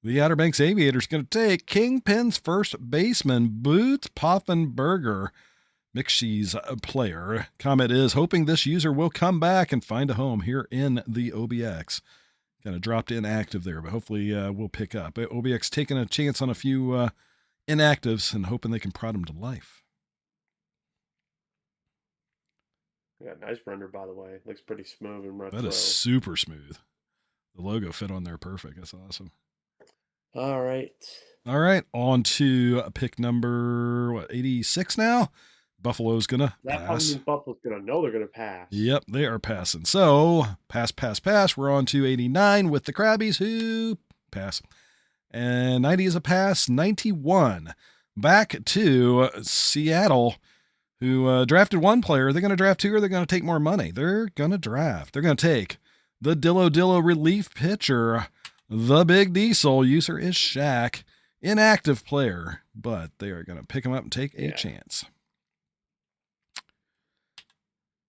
the Outer Banks Aviators going to take Kingpin's first baseman, Boots Poffenberger, McShee's player. Comment is hoping this user will come back and find a home here in the OBX. Kind of dropped inactive there, but hopefully we'll pick up. OBX taking a chance on a few inactives and hoping they can prod them to life. Yeah, nice render, by the way. Looks pretty smooth and retro. That is super smooth. The logo fit on there perfect. That's awesome. All right, on to pick number 86 now. Buffalo's gonna pass. Buffalo's gonna know they're gonna pass. Yep, they are passing. So pass. We're on to 89 with the Krabbies, who pass. And 90 is a pass. 91 back to Seattle, who drafted one player. Are they going to draft two, or are they going to take more money? They're going to draft. They're going to take the Dillo relief pitcher, the Big Diesel. User is Shaq, inactive player, but they are going to pick him up and take a chance.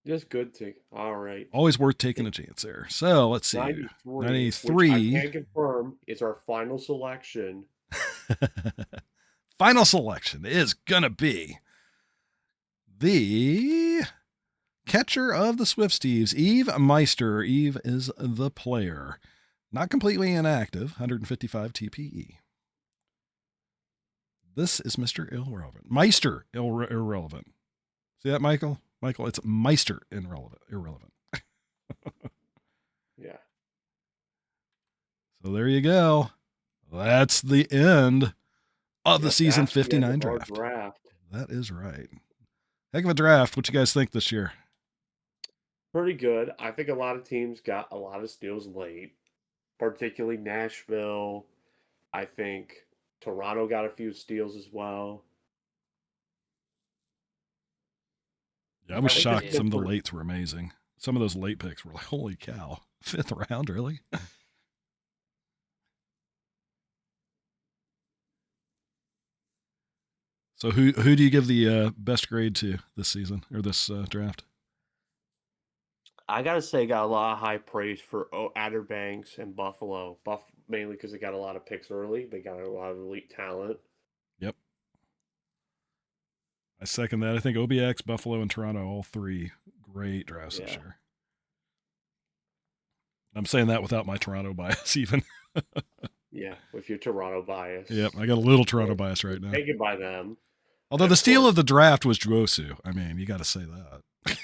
Just good take. All right. Always worth taking a chance there. So let's see. 93. Which I can confirm is our final selection. Final selection is going to be the catcher of the Swifties, Eve Meister. Eve is the player. Not completely inactive, 155 TPE. This is Mr. Irrelevant. Meister Irrelevant. See that, Michael? Michael, it's Meister Irrelevant. Yeah. So there you go. That's the end of the season 59 draft. That is right. Heck of a draft. What you guys think this year? Pretty good. I think a lot of teams got a lot of steals late. particularly Nashville. I think Toronto got a few steals as well. Yeah, I was I think shocked. this Some of the for- lates were amazing. Some of those late picks were like, holy cow, 5th round, really? So who do you give the best grade to this season or this draft? I gotta say, got a lot of high praise for Outer Banks and Buffalo. Mainly because they got a lot of picks early. They got a lot of elite talent. Yep. I second that. I think OBX, Buffalo, and Toronto, all 3 great drafts this Yeah. year. I'm saying that without my Toronto bias even. Yeah, with your Toronto bias. Yep, I got a little Toronto bias right now. Taken by them. Although And the of steal course- of the draft was Juosu. I mean, you got to say that.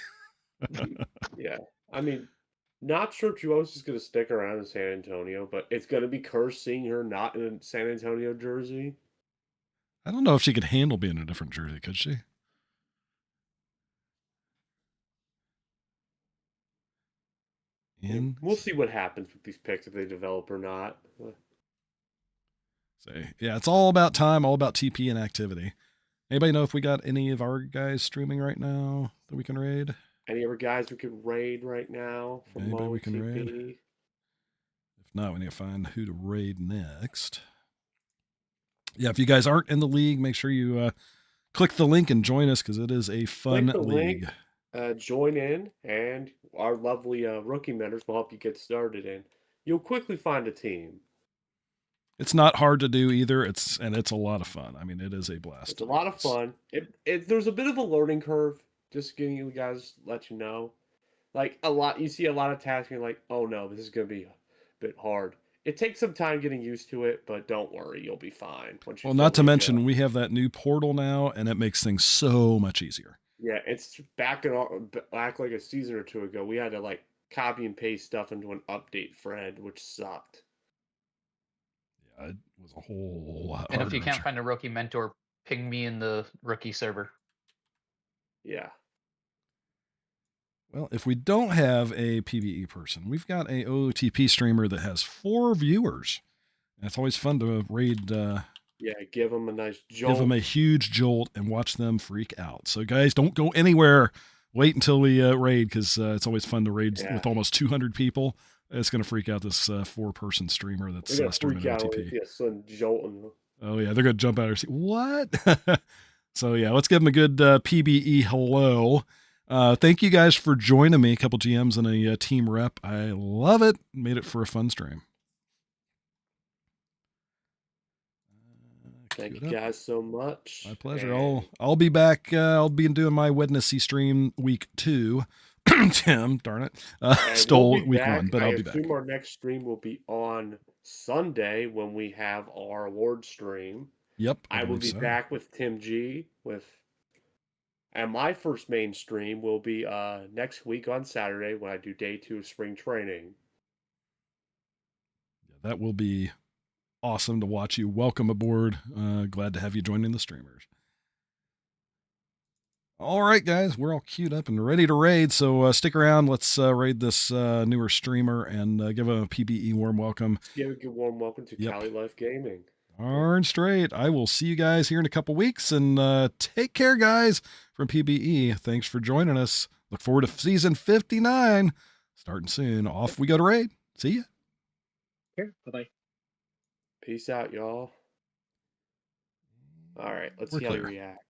Yeah. I mean, not sure Juos is going to stick around in San Antonio, but it's going to be cursed seeing her not in a San Antonio jersey. I don't know if she could handle being in a different jersey, could she? We'll see what happens with these picks if they develop or not. Yeah, it's all about time, all about TP and activity. Anybody know if we got any of our guys streaming right now that we can raid? Any other guys we could raid right now from Anybody Mo we can raid? TP? If not, we need to find who to raid next. Yeah, if you guys aren't in the league, make sure you click the link and join us because it is a fun Click the league. link, join in, and our lovely rookie mentors will help you get started in. You'll quickly find a team. It's not hard to do either. It's a lot of fun. I mean, it is a blast. It's a lot of fun. There's a bit of a learning curve. Just getting you guys let you know. Like you see a lot of tasks, and you're like, oh no, this is gonna be a bit hard. It takes some time getting used to it, but don't worry, you'll be fine. Well, not to mention we have that new portal now, and it makes things so much easier. Yeah, it's back like a season or 2 ago. We had to like copy and paste stuff into an update thread, which sucked. Yeah, it was a whole lot. And if you can't find a rookie mentor, ping me in the rookie server. Yeah. Well, if we don't have a PBE person, we've got a OOTP streamer that has 4 viewers. And it's always fun to raid. Yeah, give them a nice jolt. Give them a huge jolt and watch them freak out. So, guys, don't go anywhere. Wait until we raid because it's always fun to raid with almost 200 people. It's going to freak out this 4-person streamer that's streaming OTP. Oh, yeah, they're going to jump out of their seat. What? So, yeah, let's give them a good PBE hello. Thank you guys for joining me. A couple GMs and a team rep. I love it. Made it for a fun stream. Thank you guys so much. My pleasure. I'll be back. I'll be doing my Wednesday stream week 2. Tim, darn it, stole week 1, but I'll be back. Our next stream will be on Sunday when we have our award stream. Yep, I will be back with Tim G. And my first main stream will be next week on Saturday when I do day 2 of spring training. Yeah, that will be awesome to watch you. Welcome aboard. Glad to have you joining the streamers. All right, guys, we're all queued up and ready to raid. So stick around. Let's raid this newer streamer and give a PBE warm welcome. Give a good warm welcome to Cali Life Gaming. Darn straight. I will see you guys here in a couple weeks. And take care, guys, from PBE. Thanks for joining us. Look forward to season 59 starting soon. Off we go to raid. See ya. Here. Bye-bye. Peace out, y'all. All right, let's see how you react.